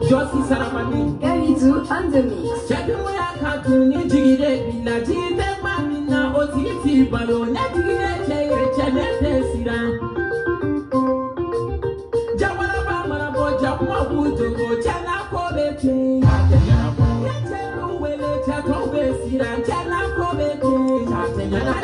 Josie Saramani, Gavidou on the mix. Chaduya Katuni Jigide, Najide Mamina, Otiti, Balo, Natigide, Chanete Sira. Jamala Bamara Boja, Wabuto, Chana Kobete, Yatelu Wele, Chatobe Sira, Chana Kobete, Chatana.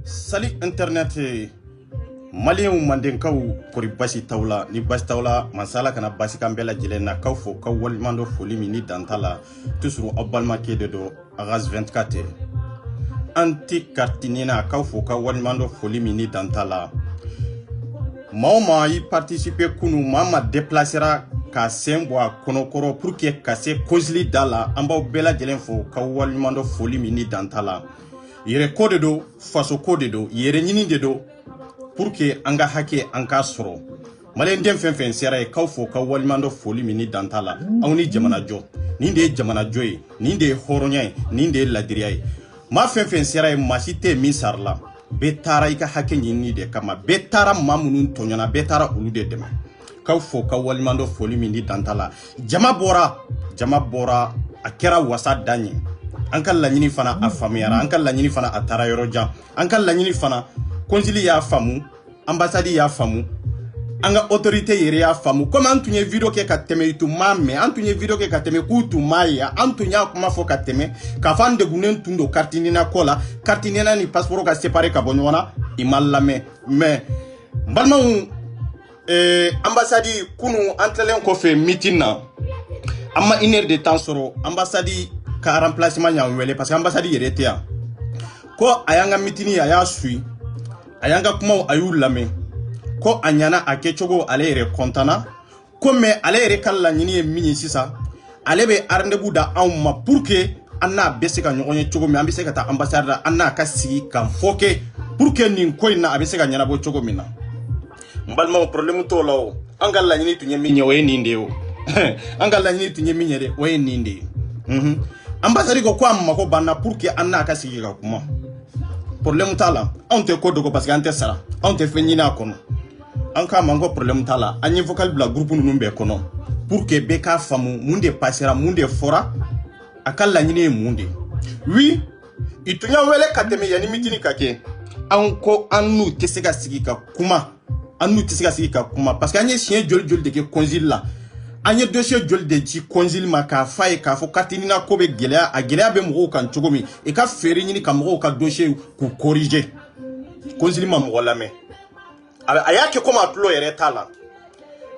Salut internet Malien mandenkaw kori basi tawla ni basi tawla masala kana basi kambela jilena kawfo kawwal mando foli mini dantala tusuru abalma kede do agaz 24 anti kartinina kawfo kawwal mando foli mini dantala maoma yi participer kunu mama déplacera ka sembo konokoro pour que kase kozli dala amba bela jelen fo kawwal mando foli mini dantala yere kode do faso kode do yere nyini de do pour que anga hake anka soro malen dem fen sera e kawfo ka walmando foli mini dantala awni jamana jo ninde jamana joy ninde horonya ninde ladiriya ma fen sera e masite mi sarla betara ika hake nyini de kama betara mamunun tonyana betara ulude dem kawfo ka walmando foli mini dantala jama bora akera wasa danyi ankal la nyini fana afamiyara ankal la nyini fana atara yoroja ankal la nyini fana konsili ya famu ambassadi ya famu anga autorité yere ya famu comme antunye video ke kateme itu mame antunye video ke kateme kutu maya antunya kuma fo kateme ka fande gunen tundo kartinina kola kartinina ni passeport ka séparer ka bonwana imallame mais balma ambassadi kunu antelen ko fe meeting na amma 1 heure de temps soro ambassadi ka remplacement nya wele parce que ambassadi yere tia ko ayanga mitini aya sui ayanga kuma ayu lame ko anyana akechogo ale yere kontana ko me ale yere kala nyini minyi sisa ale be arndebu da amma pour que anna beseka nyonye chogo me ambise kata ambassade anna kasi kan foke pour que nin ko ina abise ka nyana bo chogo mina mbalma problème to lawo angal la nyini tunye minye we ninde o angal la nyini tunye minye de we ninde ambassade ko kwa mako banna pour que anna kasi ka kuma problème tala on te ko dogo parce que ante sara on te fenyina kono anka mango problème tala anyi vocal bla groupe nunu be kono pour que beka famu munde passera munde fora akalla nyine munde oui itunya wele kateme yani mitini kake anko anu tesega sigika kuma anu tesega sigika kuma parce que anye chien jol de ke konzil la anye dossier jol de ji konzil maka faye ka fo katinina ko be gelea a gelea be mo kan chogomi e ka feri nyini ka mo ka dossier ku corriger konzil ma mo lame aya ke comme aplo yere tala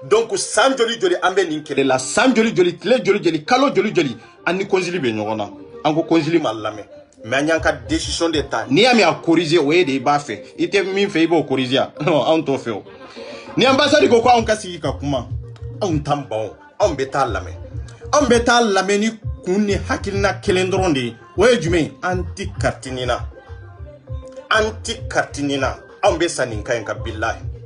donc san joli joli ambe nin kele la san joli joli tile joli joli kalo joli joli ani konzili be nyogona anko konzili malame mais anya ka décision d'état ni ami a corriger o de ba fe ite min fe ibo corriger non on to fe ni ambassade ko on kasi ka kuma on tambon on beta lame ni kunni hakilna kelendronde o jume anti kartinina on be sanin kayen ka billahi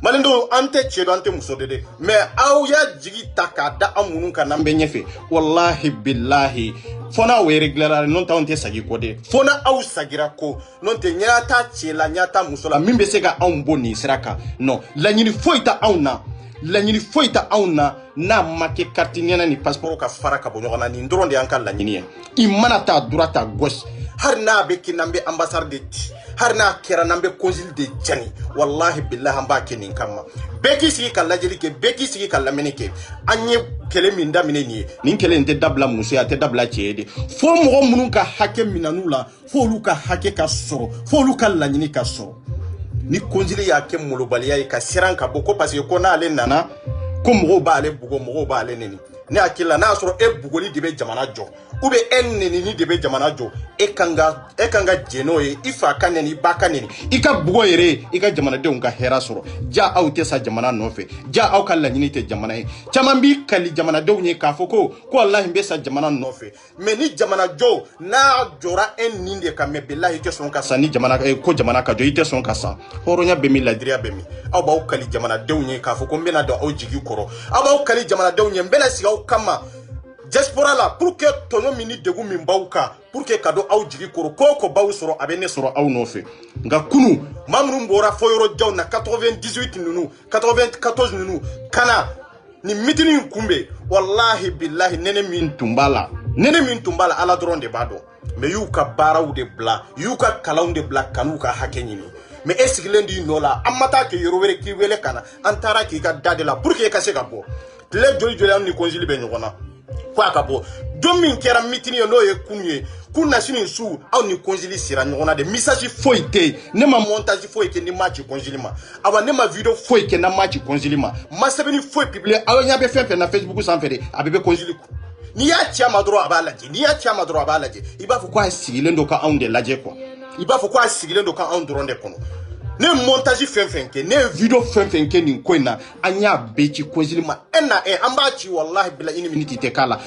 malendo ante chedo ante musodede mais aw ya jigi takada amunun kanambe nyefe wallahi billahi fona we regular non ta onte sagi kode fona aw sagira ko non te nyata chela nyata musola mimbe sega aw boni siraka non la nyini foita auna na make kartiniana ni passeport ka fara ka bonyona ni ndronde yanka la nyini imana ta durata gauche har na be kinambe ambassade de har na kera nambe consul de jani wallahi billahi amba kenin kama beki sigi kala jeli ke beki sigi kala menike anye kele minda mineni nin kele nte dabla muso ya te dabla chede fo mo munun ka hake minanula fo luka hake ka soro fo luka la nyini ka soro ni konjili ya ke mulubaliya ka siran ka boko parce que ko na ale nana ko mo ba ale bugo mo ba ale neni ni akila na soro e bugoli de be jamana jo ube en neni ni de be jamana jo e kanga jeno e ifa kaneni ba kaneni ika bugo yere ika jamana de unka hera soro ja au te sa jamana nofe ja au kala nyini te jamana e chamambi kali jamana de unye ka foko ko Allah mbe sa jamana nofe me ni jamana jo na jora en ninde ka me billahi te son ka sa ni jamana ko jamana ka jo ite son ka sa horonya be mi ladria be mi au ba kali jamana de unye ka foko mbe na do au jigi koro au ba kali jamana de unye mbe na siga kama diaspora la pour que tono mini degu min bawka pour que kado aw jigi koro ko baw soro abene soro aw nofe nga kunu mamru mbora foyoro jaw na 98 nunu 94 nunu kana ni mitini kumbe wallahi billahi nene min tumbala ala dronde bado me yuka baraw de bla yuka kalaw de bla kanuka hakenyini mais est-ce que lundi nola amata ke yorowere ki wele kana antara ki ka dade la pour que ka se ka bo le joli ni konjili be nyona kwa ka bo domin kera mitini no ye kunye kuna sini su au ni konjili sira nyona de message foite ne ma montage foite ni match konjili ma awa ne ma video foite na match konjili ma masebeni foite publier awa nya be fefe na Facebook sans fere abebe konjili ni ya chama dro abalaje iba fo kwa sigile ndo ka onde laje ko iba fo kwa sigile ndo ka on dronde kono ne montage fenfenke ne video fenfenke ni kwena anya bechi konzilima ena ambachi wallahi bila ini minute tekala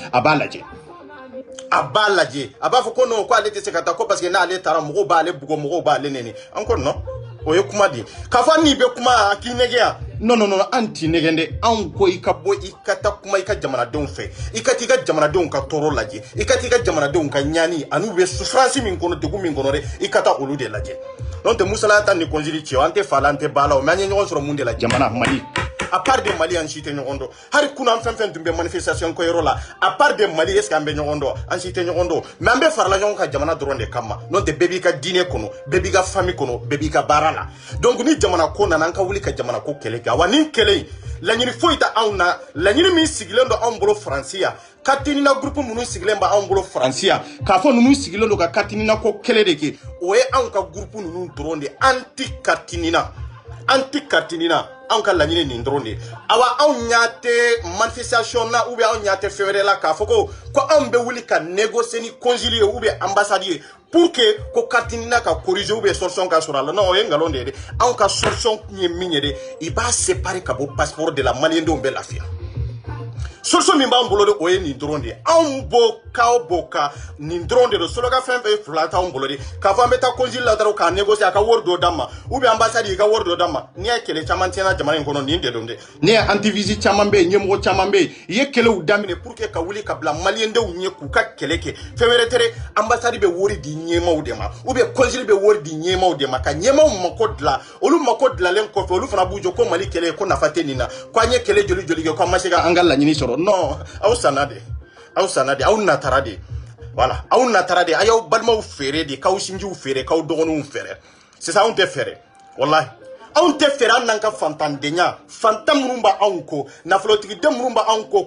abalaje abafo kono kwa lete sekata ko parce que na ale tara mo ba ale bugo mo ba ale neni encore non oye kuma di kafa ni be kuma akinegea non anti negende an ko ikabo ikata kuma ika jamana don fe ikati ga jamana don ka toro laje ikati ga jamana don ka nyani anu be souffrance min kono de gumin kono re ikata olude laje non te musala tan ni konjili ci ante falante bala o manye nyon soro munde la jamana mali à part de Mali en cité nyondo hari kuna am fem tumbe manifestation ko yorola à part de Mali est-ce ambe nyondo en cité nyondo mais ambe farla nyon ka jamana dronde kama non de bebi ka dine kono bebi ka famille kono bebi ka barala donc ni jamana ko nan ka wuli ka jamana ko kele ga wani kele la nyini foita auna la nyini mi sigilendo ambolo francia katini na groupe munu sigilemba ambolo francia ka fo nunu sigilendo ka katini na ko kele deke oye an ka groupe nunu dronde anti katinina an ka laɲini nin dɔrɔn de awa anw ɲate manifestation na ou bien anw ɲate fɛwɛrɛ la k'a fɔ ko anw bɛ wuli ka négocier ni consul ou bien ambassade ye pour que ko katinina ka corriger ou bien solution ka sɔrɔ a la non o ye ngalon de ye dɛ anw ka solution ye min ye dɛ i b'a séparer ka bɔ passeport de la maliyɛndenw bɛ lafiya solution min b'an bolo de o ye nin dɔrɔn de ye anw b'o ka nin dɔrɔn de don solo ka fɛn fɛn fila t'anw bolo de k'a fɔ an bɛ taa consul la dɔrɔn k'a négocier a ka wari dɔ d'an ma ou bien ambassade i ka wari dɔ d'an ma n'i ye kɛlɛ caman tiɲɛna jamana in kɔnɔ nin de don dɛ ne ye antivisi caman bɛ yen ɲɛmɔgɔ caman bɛ yen i ye kɛlɛw daminɛ pour que ka wuli ka bila maliyɛndenw ɲɛ k'u ka kɛlɛ kɛ fɛn wɛrɛ tɛ dɛ ambassade bɛ wari di ɲɛmaaw de ma ou bien consul bɛ wari di ɲɛmaaw de ma ka ɲɛmaaw mako dilan olu mako dilanlen kɔfɛ olu fana b'u jɔ ko mali kɛlɛ ko nafa tɛ nin na ko an ye kɛlɛ joli kɛ ko an ma se ka an ka laɲini sɔrɔ non aw sanna de aw natara de voilà aw natara de ayaw balmaw fere de kaw sinjiw fere kaw dogonuw fere c'est ça on te fere wallahi anw tɛ fɛrɛ an n'an ka fantandenya fantan minnu b'a anw ko nafolotigi minnu b'a anw ko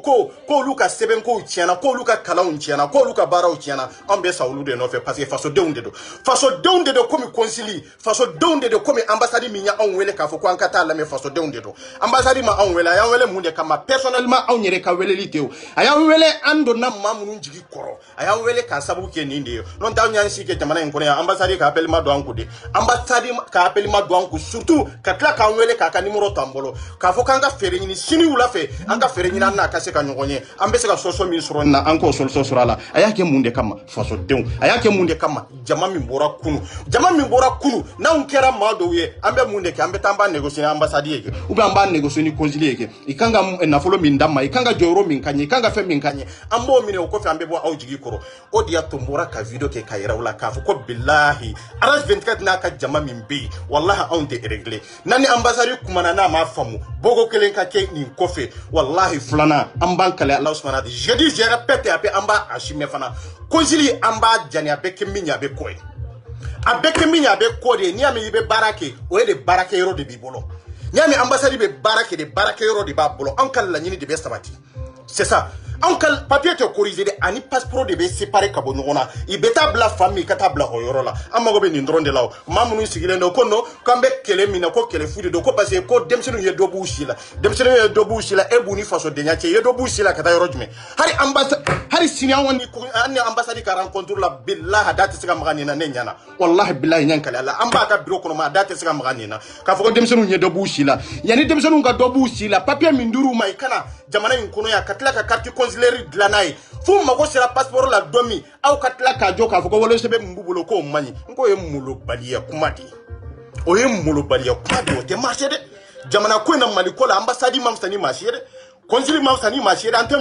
k'olu ka sɛbɛnkow tiɲɛna k'olu ka kalanw tiɲɛna k'olu ka baaraw tiɲɛna an bɛ sa olu de nɔfɛ parce que fasodenw de don fasodenw de don komi konsili fasodenw de don komi ambassade min y'anw wele k'a fɔ ko an ka taa lamɛn fasodenw de don ambassade ma anw wele a y'an wele mun de kama personnellement anw yɛrɛ ka weleli tɛ o a y'an wele an donna maa minnu jigi kɔrɔ a y'an wele k'a sababu kɛ nin de ye n'o tɛ anw y'an si kɛ jamana in kɔnɔ yan ambassade ka appel ma don an kun de ambassade ka appel ma don an kun surtout ka tila k'an wele k'a ka numéro t'an bolo k'a fɔ k'an ka fɛɛrɛ ɲini sini wula fɛ an ka fɛɛrɛ ɲini an n'a ka se ka ɲɔgɔn ye an bɛ se ka solution min sɔrɔ nin na an k'o solution sɔrɔ a la a y'a kɛ mun de kama fasodenw a y'a kɛ mun de kama jama min bɔra kunu n'anw kɛra maa dɔw ye an bɛ mun de kɛ an bɛ taa an b'a négocier ni ambassade ye kɛ ou bien an b'a négocier ni consul ye kɛ i kan ka nafolo min d'a ma i kan ka jɔyɔrɔ min ka ɲɛ i kan ka fɛn min ka ɲɛ an b'o minɛ o kɔfɛ an bɛ bɔ aw jigi kɔrɔ o de y'a to n bɔra ka video kɛ ka yira u la k'a fɔ ko bilahi RAS 24 n'a ka jama min bɛ yen wallahi anw tɛ régler n'an ni ambassade kumana n'a m'a faamu bogo kelen ka kɛ nin kɔfɛ wallahi filanan an b'an kale Ala subhanahu wa ta'ala je dis je répète après an b'a assumer fana consul an b'a jani a bɛ kɛ min ye a bɛ kɔ ye a bɛ kɛ min ye a bɛ kɔ de ye n'i y'a mɛn i bɛ baara kɛ o ye de baarakɛyɔrɔ de b'i bolo n'i y'a mɛn ambassade bɛ baara kɛ de baarakɛyɔrɔ de b'a bolo anw ka laɲini de bɛ sabati c'est ça anw ka papier tɛ corriger de ani passeport de bɛ séparer ka bɔ ɲɔgɔn na i bɛ taa bila fan min ka taa bila o yɔrɔ la an mago bɛ nin dɔrɔn de la o maa minnu sigilen don ko non k'an bɛ kɛlɛ min na ko kɛlɛ fu de don ko parce que ko denmisɛnninw ye dɔ b'u si la denmisɛnninw ye dɔ b'u si la e b'u ni fasodenya cɛ i ye dɔ b'u si la ka taa yɔrɔ jumɛn hali sini an ni ambassade ka rencontre la billahi a da tɛ se ka maga nin na ne ɲɛna wallahi billahi ɲɛ kale ala an b'a ka bureau kɔnɔ ma a da tɛ se ka maga nin na k'a fɔ ko denmisɛnninw ye dɔ b'u si la yanni denmisɛnninw ka dɔ b'u si la papier min dir'u ma i kana jamana in kɔnɔ yan ka tila ka carte consulaire dilan n'a ye fo mago sera passeport la don min aw ka tila k'a jɔ k'a fɔ ko walosɛbɛn min b'u bolo k'o man ɲi n k'o ye molobaliya kuma de ye o ye molobaliya kuma de ye o tɛ marché dɛ jamana ko in na Mali ko la ambassade ma fisa ni maa si ye dɛ consul ma fisa ni maa si ye dɛ an tɛ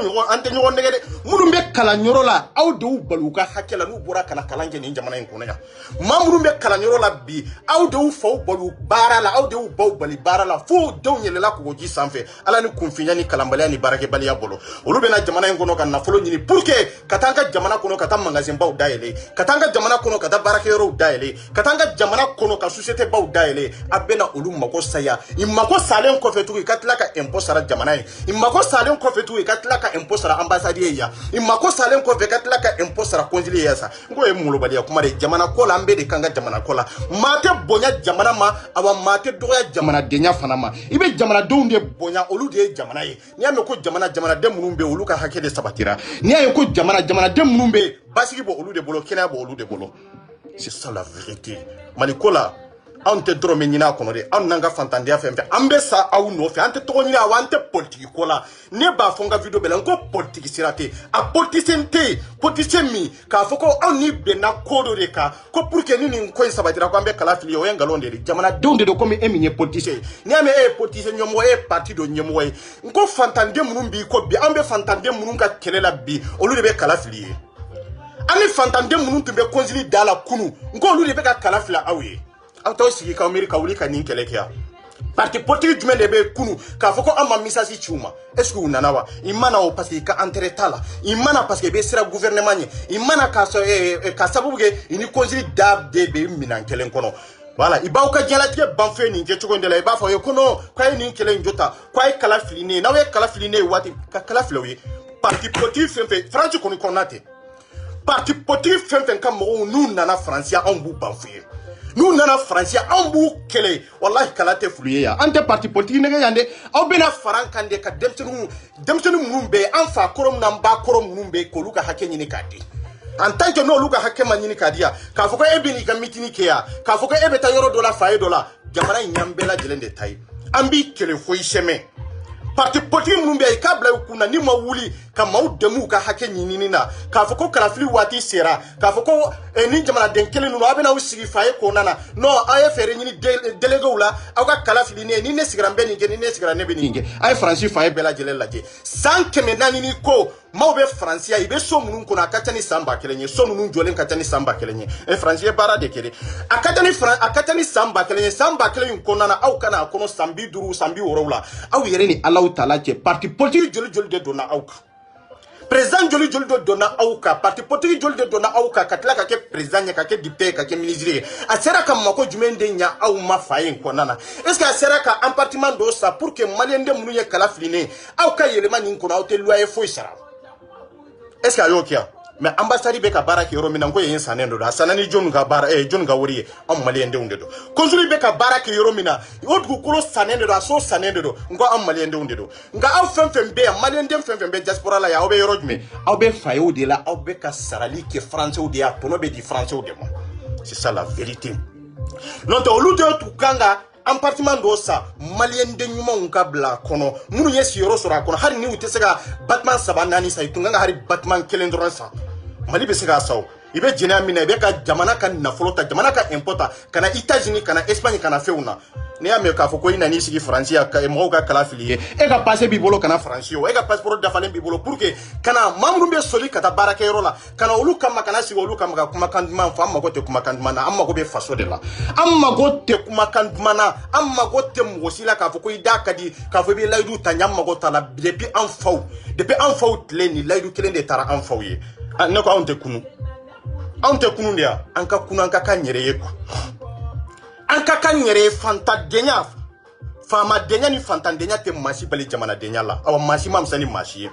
ɲɔgɔn nɛgɛ dɛ minnu bɛ kalanyɔrɔ la aw de y'u bali u ka hakɛ la n'u bɔra ka na kalan kɛ nin jamana in kɔnɔ yan maa minnu bɛ kalanyɔrɔ la bi aw de y'u faw bali baara la aw de y'u baw bali baara la fo denw yɛlɛla kɔgɔji sanfɛ ala ni kunfinya ni kalanbaliya ni baarakɛbaliya bolo olu bɛna jamana in kɔnɔ ka nafolo ɲini pour que ka taa an ka jamana kɔnɔ ka taa magasin baw dayɛlɛ ka taa an ka jamana kɔnɔ ka taa baarakɛyɔrɔw dayɛlɛ ka taa an ka jamana kɔnɔ ka société baw dayɛlɛ a bɛna olu mako saya i mako salen kɔfɛ tugun i ka tila ka impôt sara jamana ye i mako salen kɔfɛ tugun i ka tila ka impôt sara ambassade ye yan i mako salen kɔfɛ ka tila ka impôt sara consul ye yan sa n ko ye molobaliya kuma de jamana ko la an bɛ de kan ka jamana ko la maa tɛ bonya jamana ma awa maa tɛ dɔgɔya jamanadenya fana ma i bɛ jamanadenw de bonya olu de ye jamana ye n'i y'a mɛn ko jamanaden minnu bɛ yen olu ka hakɛ de sabatira n'i y'a ye ko jamanaden minnu bɛ yen basigi bɔ olu de bolo kɛnɛya bɔ olu de bolo c'est ça la vérité Mali ko la anw tɛ dɔrɔmɛ ɲini a kɔnɔ de anw n'an ka fantandenya fɛn fɛn an bɛ sa aw nɔfɛ an tɛ tɔgɔ ɲini aw an tɛ politiki ko la ne b'a fɔ n ka video bɛɛ la n ko politiki sira tɛ a politicien tɛ yen politicien min k'a fɔ ko anw ni bɛnna ko dɔ de kan ko pour que ni nin ko in sabatira ko an bɛ kala fili o ye nkalon de ye jamanadenw de don komi e min ye politicien ye n'i y'a mɛn e ye politicien ɲɛmɔgɔ e ye parti dɔ ɲɛmɔgɔ ye n ko fantanden minnu b'i kɔ bi an bɛ fantanden minnu ka kɛlɛ la bi olu de bɛ kala fili ye an ni fantanden minnu tun bɛ consul da la kunu n ko olu de bɛ ka kala fili aw ye aw t'aw sigi k'aw miiri ka wuli ka nin kɛlɛ kɛ yan parti politique jumɛn de bɛ kunu k'a fɔ ko an ma message ci u ma est-ce que u nana wa i mana o parce que i ka intérêt t'a la i mana parce que i bɛ siran gouvernement ɲɛ i mana ka sababu kɛ i ni consul da de bɛ minɛn kelen kɔnɔ voilà i b'aw ka diɲɛlatigɛ ban fɛn nin kɛ cogo in de la i b'a fɔ ye ko non k'a ye nin kɛlɛ in jɔ tan k'a ye kala fili ne ye n'aw ye kala fili ne ye waati ka kala fili aw ye parti politique fɛn fɛn France kɔni kɔnɔna tɛ parti politique fɛn fɛn ka mɔgɔw n'u nana France anw b'u ban f'u ye n'u nana France anw b'u kɛlɛ wallahi kala tɛ fulu ye yan an tɛ parti politique nɛgɛ yan dɛ aw bɛna fara an kan de ka denmisɛnnin minnu bɛ yen an fa kɔrɔ minnu n'an ba kɔrɔ minnu bɛ yen k'olu ka hakɛ ɲini k'a di en tant que n'olu ka hakɛ ma ɲini k'a di yan k'a fɔ ko e bɛ n'i ka mitini kɛ yan k'a fɔ ko e bɛ taa yɔrɔ dɔ la faye dɔ la jamana in y'an bɛɛ lajɛlen de ta ye an b'i kɛlɛ fo i sɛmɛ parti politique minnu bɛ yen i k'a bila i kunna ni ma wuli ka maaw dɛmɛ u ka hakɛ ɲinini na k'a fɔ ko kalafili waati sera k'a fɔ ko ni jamanaden kelen ninnu a bɛ n'aw sigi faye kɔnɔna na non aw ye fɛɛrɛ ɲini déléguéw la aw ka kalafili ne ye ni ne sigira n bɛ nin kɛ ni ne sigira ne bɛ nin kɛ a ye faransi faye bɛɛ lajɛlen lajɛ san 400 ni ko maaw bɛ faransiya i bɛ so minnu kɔnɔ a ka ca ni san 1000 ye so ninnu jɔlen ka ca ni san 1000 ye faransi ye baara de kɛ dɛ a ka ca ni san 1000 ye san 1000 in kɔnɔna na aw kana a kɔnɔ san 50 san 60 la aw yɛrɛ ni Alahu Taala cɛ parti politique joli de donna aw kan président joli joli do donna awka parti politique joli do donna awka katla ka ke président nya ka ke député ka ke ministre a sera ka mako jumende nya aw ma fayin ko nana est ce que a sera ka appartement do sa pour que malien de munu ye kala fline awka yelema nin ko awte loyer fo sara est ce que ayo kia mais ambassade be ka baraki yoro mina ngo yen sanendo da sanani jon ga bara jon ga wori am malien de undedo konsul be ka baraki yoro mina odgu kulo sanendo da so sanendo do ngo am malien de undedo nga aw fem be malien de fem be diaspora la ya obe yoro jume aw be fayo de la aw be ka sarali ke français ou de ya tono be di français ou de mo c'est ça la vérité non to olu de tu kanga appartement do sa malien de nyuma unka bla kono munu yesi yoro sora kono hari ni utesega batman sabanani sa itunganga hari batman kelendron sa mali be sega saw ibe jina mina ibe ka jamana kan na flota jamana ka importa kana États-Unis kana Espagne kana feuna ne ya me ka foko ina ni sigi France ya ka mo ka kala filier e ka passer bibolo kana France yo e ka passeport da falen bibolo pour que kana mamru be soli kata baraka yoro la kana olu kama kana si olu kama kuma kandman fa amma ko te kuma kandmana amma ko be faso de la amma ko te kuma kandmana amma ko te mosila ka foko ida kadi ka fo be laydu tanyamma ko tala depuis en faw tleni laydu kelende tara en faw ye ne ko onte kunu ndia anka kunu anka kanyere ye kwa anka kanyere fanta denya fama denya ni fanta denya te masi bali jamana denya la awa masi mamsani masi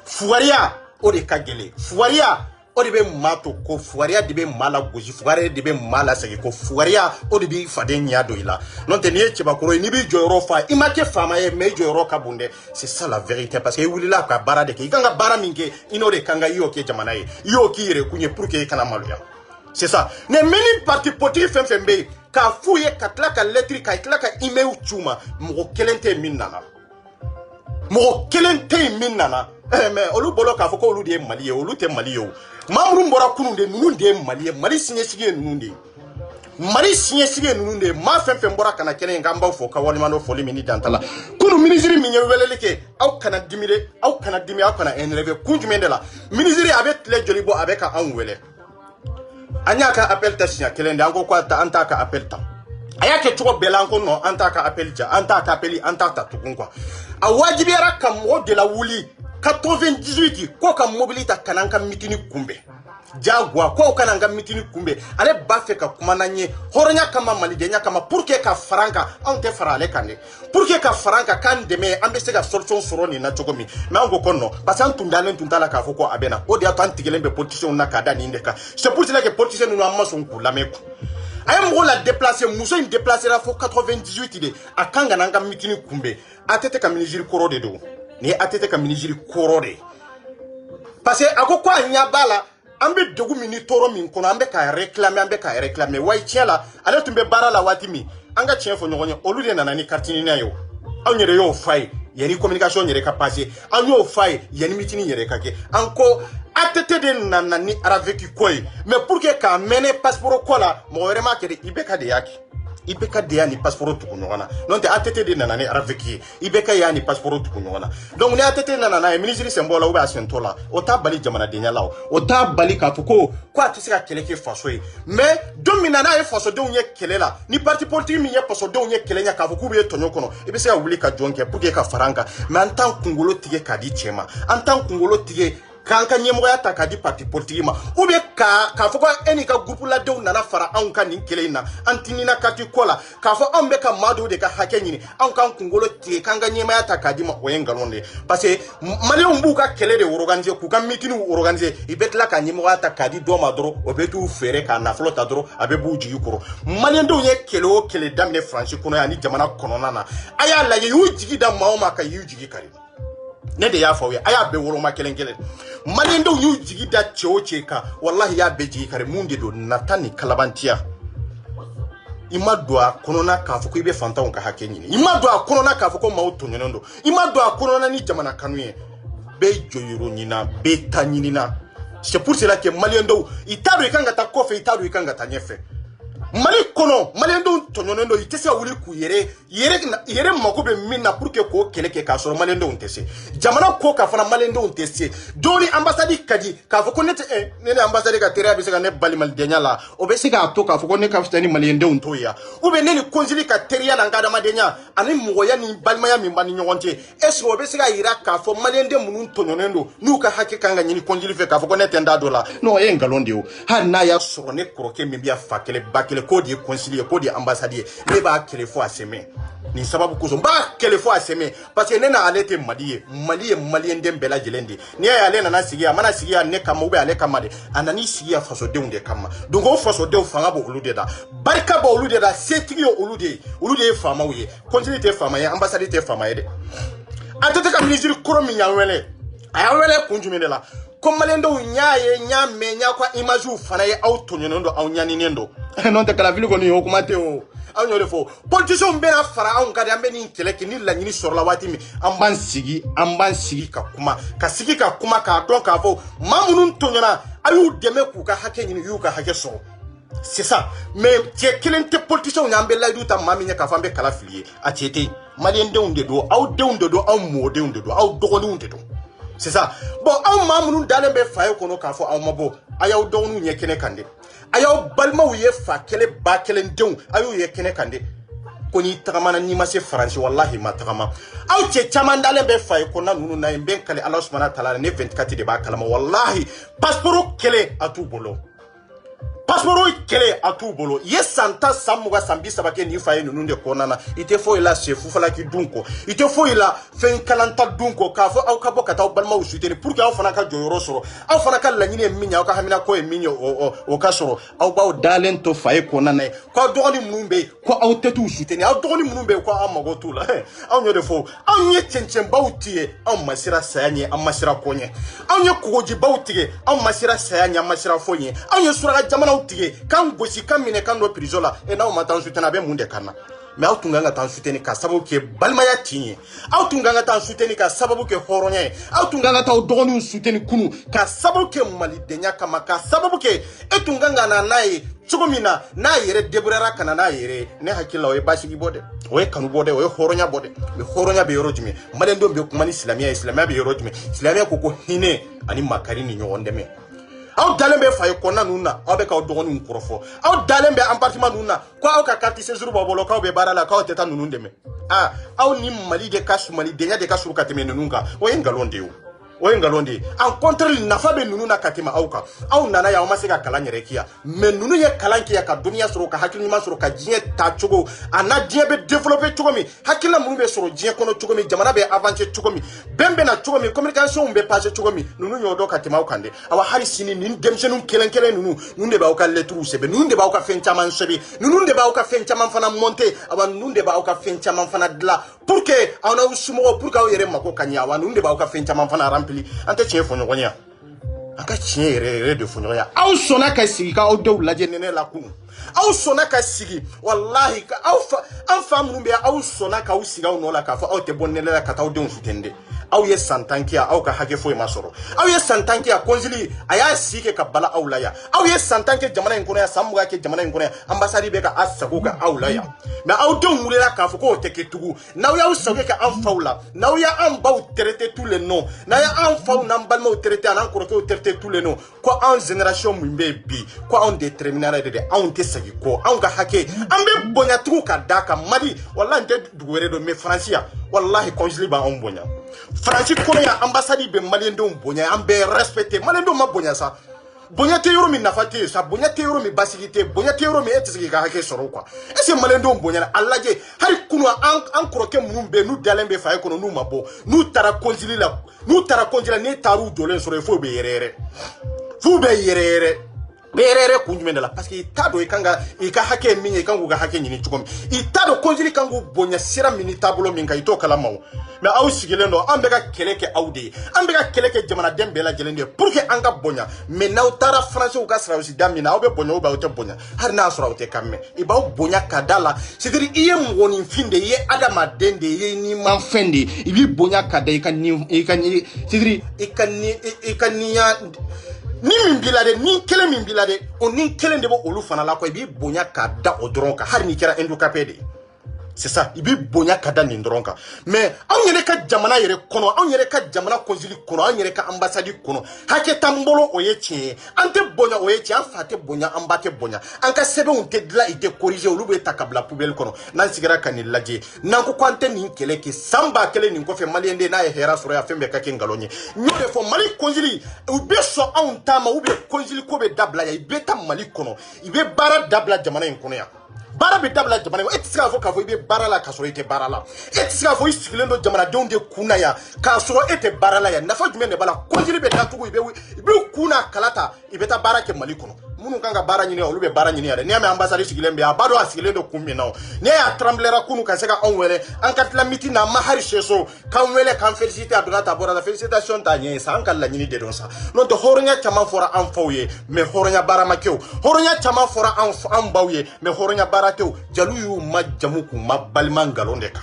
fuwaria o de kagele fuwaria o de be mato ko fuwaria de be mala goji fuwaria de be mala sege ko fuwaria o de bi fadenya do ila non te nie cheba koro ni bi joyro fa imake fama ye me joyro kabunde c'est ça la vérité parce que wulila ka bara de ke kanga bara minke ino de kanga yo ke jamana ye yo ki yere kunye pour que kana maluya c'est ça ne meni parti politique fembe ka fouye ka tla ka lettre ka tla ka email chuma mo kelente minana mais olu bolo ka foko olu de mali ye olu te mali yo mamru mbora kunu de nunu de mali sinye sige nunu de ma fembe mbora kana kene ngamba fo ka wali mano fo limini dantala kunu ministre minye weleleke aw kana dimire aw kana enreve kunjumende la ministre avec les jolibo avec an wele anyaka appel tashia kelende ango kwa ta antaka appel ta ayake tuko belanko no antaka appel ja antaka appeli antaka tukunkwa awajibiera kam mo de la wuli 98 ko kam mobilita kananka mitini kumbe jagwa ko kananga mitini kumbe ale bafe ka kumananye horonya kama malidenya kama pour que ka franka ante farale kande pour que ka franka kan deme ambese ga solution soroni na chokomi na ngo konno parce que tundalen tundala ka foko abena o de atantigelembe politicien na kada ni ndeka c'est pour cela que politicien nous amason ku lameko ayam go la déplacer muso im déplacer la fo 98 ide akanga nanga mitini kumbe atete ka ministre korode do ni atete ka ministre korode parce que akoko anyabala ambe dogu mini toro min kono ambe ka réclamer way tiela ale tumbe bara la watimi anga tien fo nyogonyo olu de nanani kartini na yo anyere yo fay yani communication yere ka passer anyo fay yani mitini yere ka ke anko atete de nanani araveki koy mais pour que ka mene passeport kola mo vraiment ke de ibeka de yaki ibeka de yani passeport to kunyona non te atete de nanani araveki ibeka yani passeport to kunyona donc ne atete nanana ministre sembola ou ba sentola o ta bali jamana de nyala o ta bali ka fuko kwa tisika keleke faso yi mais dominana e faso de unye kelela ni parti politique mi ye faso de unye kelenya ka fuko be tonyo kono e be se wuli ka jonke pour que ka faranga mais en tant kungolo tige ka di chema en tant kungolo tige kanka nyemo ya takadi parti politique ma ou bien ka foko eni ka groupe la de nana fara an kan ni kelena antinina kati kola ka fo ambe ka mado de ka hakenyini an kan kungolo tie kanga nyemo ya takadi ma oyenga londe parce que mali umbu ka kele de organiser ku kan meeting organiser ibetla ka nyemo ya takadi do madro obetu fere ka na flota dro abebu jigi koro mali ndo ye kelo kele damne franchi kono ya ni jamana kono nana aya la yu jigi da maoma ka yu jigi kari ne de ya fawe aya be woro ma kelenkelen mali ndo yu jigi da cheocheka wallahi ya be jigi kare munde do natani kalabantia imadwa konona ka fuko ibe fanta onka hakenyini imadwa konona ka fuko mauto nyondo imadwa konona ni jamana kanuye be joyiro nyina be tanyinina c'est pour cela que mali ndo itado ikanga ta kofe itado ikanga ta nyefe mali kono mali ndo tonyondo itese wuli ku yere makobe minna pour que ko keleke ka soro mali ndo untese jamana ko ka fana mali ndo untese doni ambassade kadi ka foko nete ne ambassade ka tere abise ka ne bali mal denyala obese ka to ka foko ne ka fitani mali ndo untoya ube ne ni konzili ka tere ya ngada madenya ani mogoya ni balimaya min bani ɲɔgɔn cɛ est ce que o bɛ se ka yira k'a fɔ maliyɛn den minnu tɔɲɔnen don n'u ka hakɛ kan ka ɲini kɔnjili fɛ k'a fɔ ko ne tɛ n da dɔ la non o ye nkalon de ye o hali n'a y'a sɔrɔ ne kɔrɔkɛ min bɛ yan fa kelen ba kelen k'o de ye consul ye k'o de ye ambassade ye ne b'a kɛlɛ fo a sɛmɛ nin sababu kosɔn n b'a kɛlɛ fo a sɛmɛ parce que ne n'ale tɛ Mali ye Mali ye maliyɛn den bɛɛ lajɛlen de n'i y'a ye ale nana sigi a mana sigi yan ne kama ou bien ale kama de a nan'i sigi yan fasodenw de kama donc o fasodenw fanga b'o olu de la barika b'o olu de la setigi ye olu de ye faamaw ye consul tɛ faama ye ambassade tɛ faama ye dɛ a tɛ ka ministre kɔrɔ min y'an wele a y'an wele kun jumɛn de la ko maliyɛn denw ɲ'a ye ɲ'a mɛn ɲ'a ka images fana ye aw tɔɲɔnen don aw ɲaninen don n'o tɛ kalafili kɔni o kuma tɛ o aw y'o de fɔ politiciens bɛna fara anw ka de an bɛ nin kɛlɛ kɛ ni laɲini sɔrɔla waati min an b'an sigi ka kuma k'a dɔn k'a fɔ maa minnu tɔɲɔna a y'u dɛmɛ k'u ka hakɛ ɲini u y'u ka hakɛ sɔrɔ c'est ça mais cɛ kelen tɛ politiciens ɲɛ an bɛ layidu ta maa min ɲɛ k'a fɔ an bɛ kala fili ye a cɛ tɛ yen maliyɛn denw de don aw denw de don aw mɔdenw de don aw dɔgɔninw de don c'est ça bon aw maa minnu dalen bɛ fa ye kɔnɔ k'a fɔ aw ma bɔ a y'aw dɔgɔninw ɲɛ kɛnɛ kan de a y'aw balimaw ye fa kelen ba kelen denw a y'u ye kɛnɛ kan de ko n'i tagamana n'i ma se Faransi wallahi ma tagama aw cɛ caman dalen bɛ fa ye kɔnɔna ninnu na yen bɛn kale Ala subahana taala ne 24 de b'a kalama wallahi passeport kelen a t'u bolo passeport kelen a t'u bolo i ye san 10 san 20 san 30 kɛ nin fa ye ninnu de kɔnɔna na i tɛ foyi la se fufalaki dun kɔ i tɛ foyi la fɛn kalanta dun kɔ k'a fɔ aw ka bɔ ka taa aw balimaw soutenir pour que aw fana ka jɔyɔrɔ sɔrɔ aw fana ka laɲini ye min ye aw ka haminako ye min ye o ka sɔrɔ aw b'aw dalen to fa ye kɔnɔna na ye k'aw dɔgɔnin minnu bɛ yen ko aw tɛ t'u soutenir aw dɔgɔnin minnu bɛ yen ko aw mago t'u la anw y'o de fɔ anw ye cɛncɛnbaw tigɛ anw ma sira saya ɲɛ an ma sira ko ɲɛ anw ye kogojibaw tigɛ anw ma sira saya ɲɛ an ma sira fo ɲɛ anw ye suraka jamanaw tigɛ kan gosi kan minɛ kan dɔ prison la n'aw ma taa soutenir a bɛ mun de kan na mais aw tun kan ka taa soutenir ka sababu kɛ balimaya tin ye aw tun kan ka taa soutenir ka sababu kɛ hɔrɔnya ye aw tun kan ka taa dɔgɔninw soutenir kunu ka sababu kɛ malidenya kama ka sababu kɛ e tun kan ka na n'a ye cogo min na n'a yɛrɛ débrouillera ka na n'a yɛrɛ ne hakili la o ye basigi bɔ dɛ o ye kanu bɔ dɛ o ye hɔrɔnya bɔ dɛ mais hɔrɔnya bɛ yɔrɔ jumɛn maliyɛndenw bɛ kuma ni silamɛya ye silamɛya bɛ yɔrɔ jumɛn silamɛya ko ko hinɛ ani makari ni ɲɔgɔn dɛmɛ aw dalen bɛ fa ye kɔnɔna ninnu na aw bɛ k'aw dɔgɔninw kɔrɔfɔ aw dalen bɛ appartement ninnu na ko aw ka carte séjour b'aw bolo k'aw bɛ baara la k'aw tɛ taa ninnu dɛmɛ aw ni Mali de ka malidenya de ka surun ka tɛmɛ ninnu kan o ye nkalon de ye o ye nkalon de ye en contraire nafa bɛ ninnu na ka tɛmɛ aw kan aw nana yan aw ma se ka kalan yɛrɛ kɛ yan mais ninnu ye kalan kɛ yan ka dɔnniya sɔrɔ ka hakili ɲuman sɔrɔ ka diɲɛ taa cogo a n'a diɲɛ bɛ développer cogo min hakilina minnu bɛ sɔrɔ diɲɛ kɔnɔ cogo min jamana bɛ avancer cogo min bɛn bɛ na cogo min communication bɛ passer cogo min ninnu y'o dɔn ka tɛmɛ aw kan dɛ awa hali sini nin denmisɛnninw kelen kelen ninnu de b'aw ka lettres sɛbɛn ninnu de b'aw ka fɛn caman sɛbɛn ninnu de b'aw ka fɛn caman fana monter awa ninnu de b'aw ka fɛn caman fana dilan pour que aw n'aw somɔgɔw pour que aw yɛrɛ mako ka ɲɛ awa ninnu de b'aw ka fɛn caman fana remplir an tɛ tiɲɛ fɔ ɲɔgɔn ye an ka tiɲɛ yɛrɛ de fɔ ɲɔgɔn ye aw sɔnna ka sigi k'aw denw lajɛ nɛnɛ la kun aw sɔnna ka sigi wallahi an fa minnu bɛ yan aw sɔnna k'aw sigi aw nɔ la k'a fɔ aw tɛ bɔ nɛnɛ la ka taa aw denw soutenir de aw ye san 10 kɛ yan aw ka hakɛ foyi ma sɔrɔ aw ye san 10 kɛ yan consul a y'a si kɛ ka bala aw la yan aw ye san 10 kɛ jamana in kɔnɔ yan san 20 kɛ jamana in kɔnɔ yan ambassade bɛ ka a sago kɛ aw la yan mais aw denw wulila k'a fɔ k'o tɛ kɛ tugun n'aw y'aw sago kɛ an faw la n'aw y'an baw traiter tous les noms n'a y'an faw n'an balimaw traiter an'an kɔrɔkɛw traiter tous les noms ko anw génération min bɛ yen bi ko anw déterminera de anw tɛ segin kɔ anw ka hakɛ an bɛ bonya tugun ka d'a kan Mali wallahi n tɛ dugu wɛrɛ dɔn mais Faransi yan wallahi consul b'anw bonya Faransi kɔnɔ yan ambassade bɛ maliyɛndenw bonya an bɛ respecter maliyɛndenw ma bonya sa bonya tɛ yɔrɔ min nafa tɛ yen sa bonya tɛ yɔrɔ min basigi tɛ bonya tɛ yɔrɔ min e tɛ se k'i ka hakɛ sɔrɔ quoi est ce que maliyɛndenw bonyana a lajɛ hali kunu an kɔrɔkɛ minnu bɛ yen n'u dalen bɛ fa ye kɔnɔ n'u ma bɔ n'u taara consul la n'e taar'u jɔlen sɔrɔ f'u bɛ yɛrɛ f'u bɛ yɛrɛ bɛrɛrɛ kun jumɛn de la parce que i t'a dɔn i ka hakɛ min ye i kan k'u ka hakɛ ɲini cogo min i t'a dɔn consul kan k'u bonya sira min ni taabolo min kan i t'o kalama o mais aw sigilen don an bɛ ka kɛlɛ kɛ aw de ye an bɛ ka kɛlɛ kɛ jamanaden bɛɛ lajɛlen de ye pour que an ka bonya mais n'aw taara Faransiw ka sararosi da min na aw bɛ bonya ou bien aw tɛ bonya hali n'a sɔrɔ aw tɛ kan mɛn i b'aw bonya ka da la c'est à dire i ye mɔgɔninfin de ye i ye adamaden de ye i ye nimanfɛn de ye i b'i bonya ka da c'est à dire i ka niya ni min b'i la dɛ ni kelen min b'i la dɛ o ni kelen de b'olu fana la quoi i b'i bonya ka da o dɔrɔn kan hali n'i kɛra handicapé de ye c'est ça il be bonya kada nin dɔrɔn kan mais anw yɛrɛ ka jamana yɛrɛ kɔnɔ anw yɛrɛ ka jamana konsili kɔnɔ anw yɛrɛ ka ambassade kɔnɔ hakɛ t'an bolo o ye tiɲɛ ye an tɛ bonya o ye tiɲɛ an fa tɛ bonya an ba tɛ bonya an ka sɛbɛnw tɛ dilan i tɛ corriger olu bɛ ta ka bila poubelle kɔnɔ n'an sigira ka nin lajɛ n'an ko k'an tɛ nin kɛlɛ kɛ san 1000 nin kɔfɛ maliyɛn den n'a ye hɛrɛ sɔrɔ yan fɛn bɛɛ ka kɛ nkalon ye n y'o de fɔ mali konsili u bɛ sɔn anw ta ma ou bien konsili ko bɛ dabila yan i bɛ taa mali kɔnɔ i bɛ baara dabila jamana in kɔnɔ yan baara bɛ dabila jamana e tɛ se k'a fɔ k'a fɔ i bɛ baara la k'a sɔrɔ i tɛ baara la e tɛ se k'a fɔ i sigilen don jamanadenw de kun na yan k'a sɔrɔ e tɛ baara la yan nafa jumɛn de b'a la konsili bɛ datugu i bɛ kun n'a kala ta i bɛ taa baara kɛ mali kɔnɔ minnu kan ka baara ɲini olu bɛ baara ɲini yɛrɛ n'i y'a mɛn ambassade sigilen bɛ a b'a dɔn a sigilen don kun min na n'i y'a tremblera kunu ka se ka anw wele an ka tila meeting na an ma hari sɛso k'an wele k'an féliciter a donna ta bɔra la félicitation t'a ɲɛ ye sa an ka laɲini de don sa n'o tɛ hɔrɔnya caman fɔra an faw ye mais hɔrɔnya baara ma kɛ o hɔrɔnya caman fɔra an baw ye mais hɔrɔnya baara tɛ o jeliw y'u ma jamu k'u ma balima nkalon de kan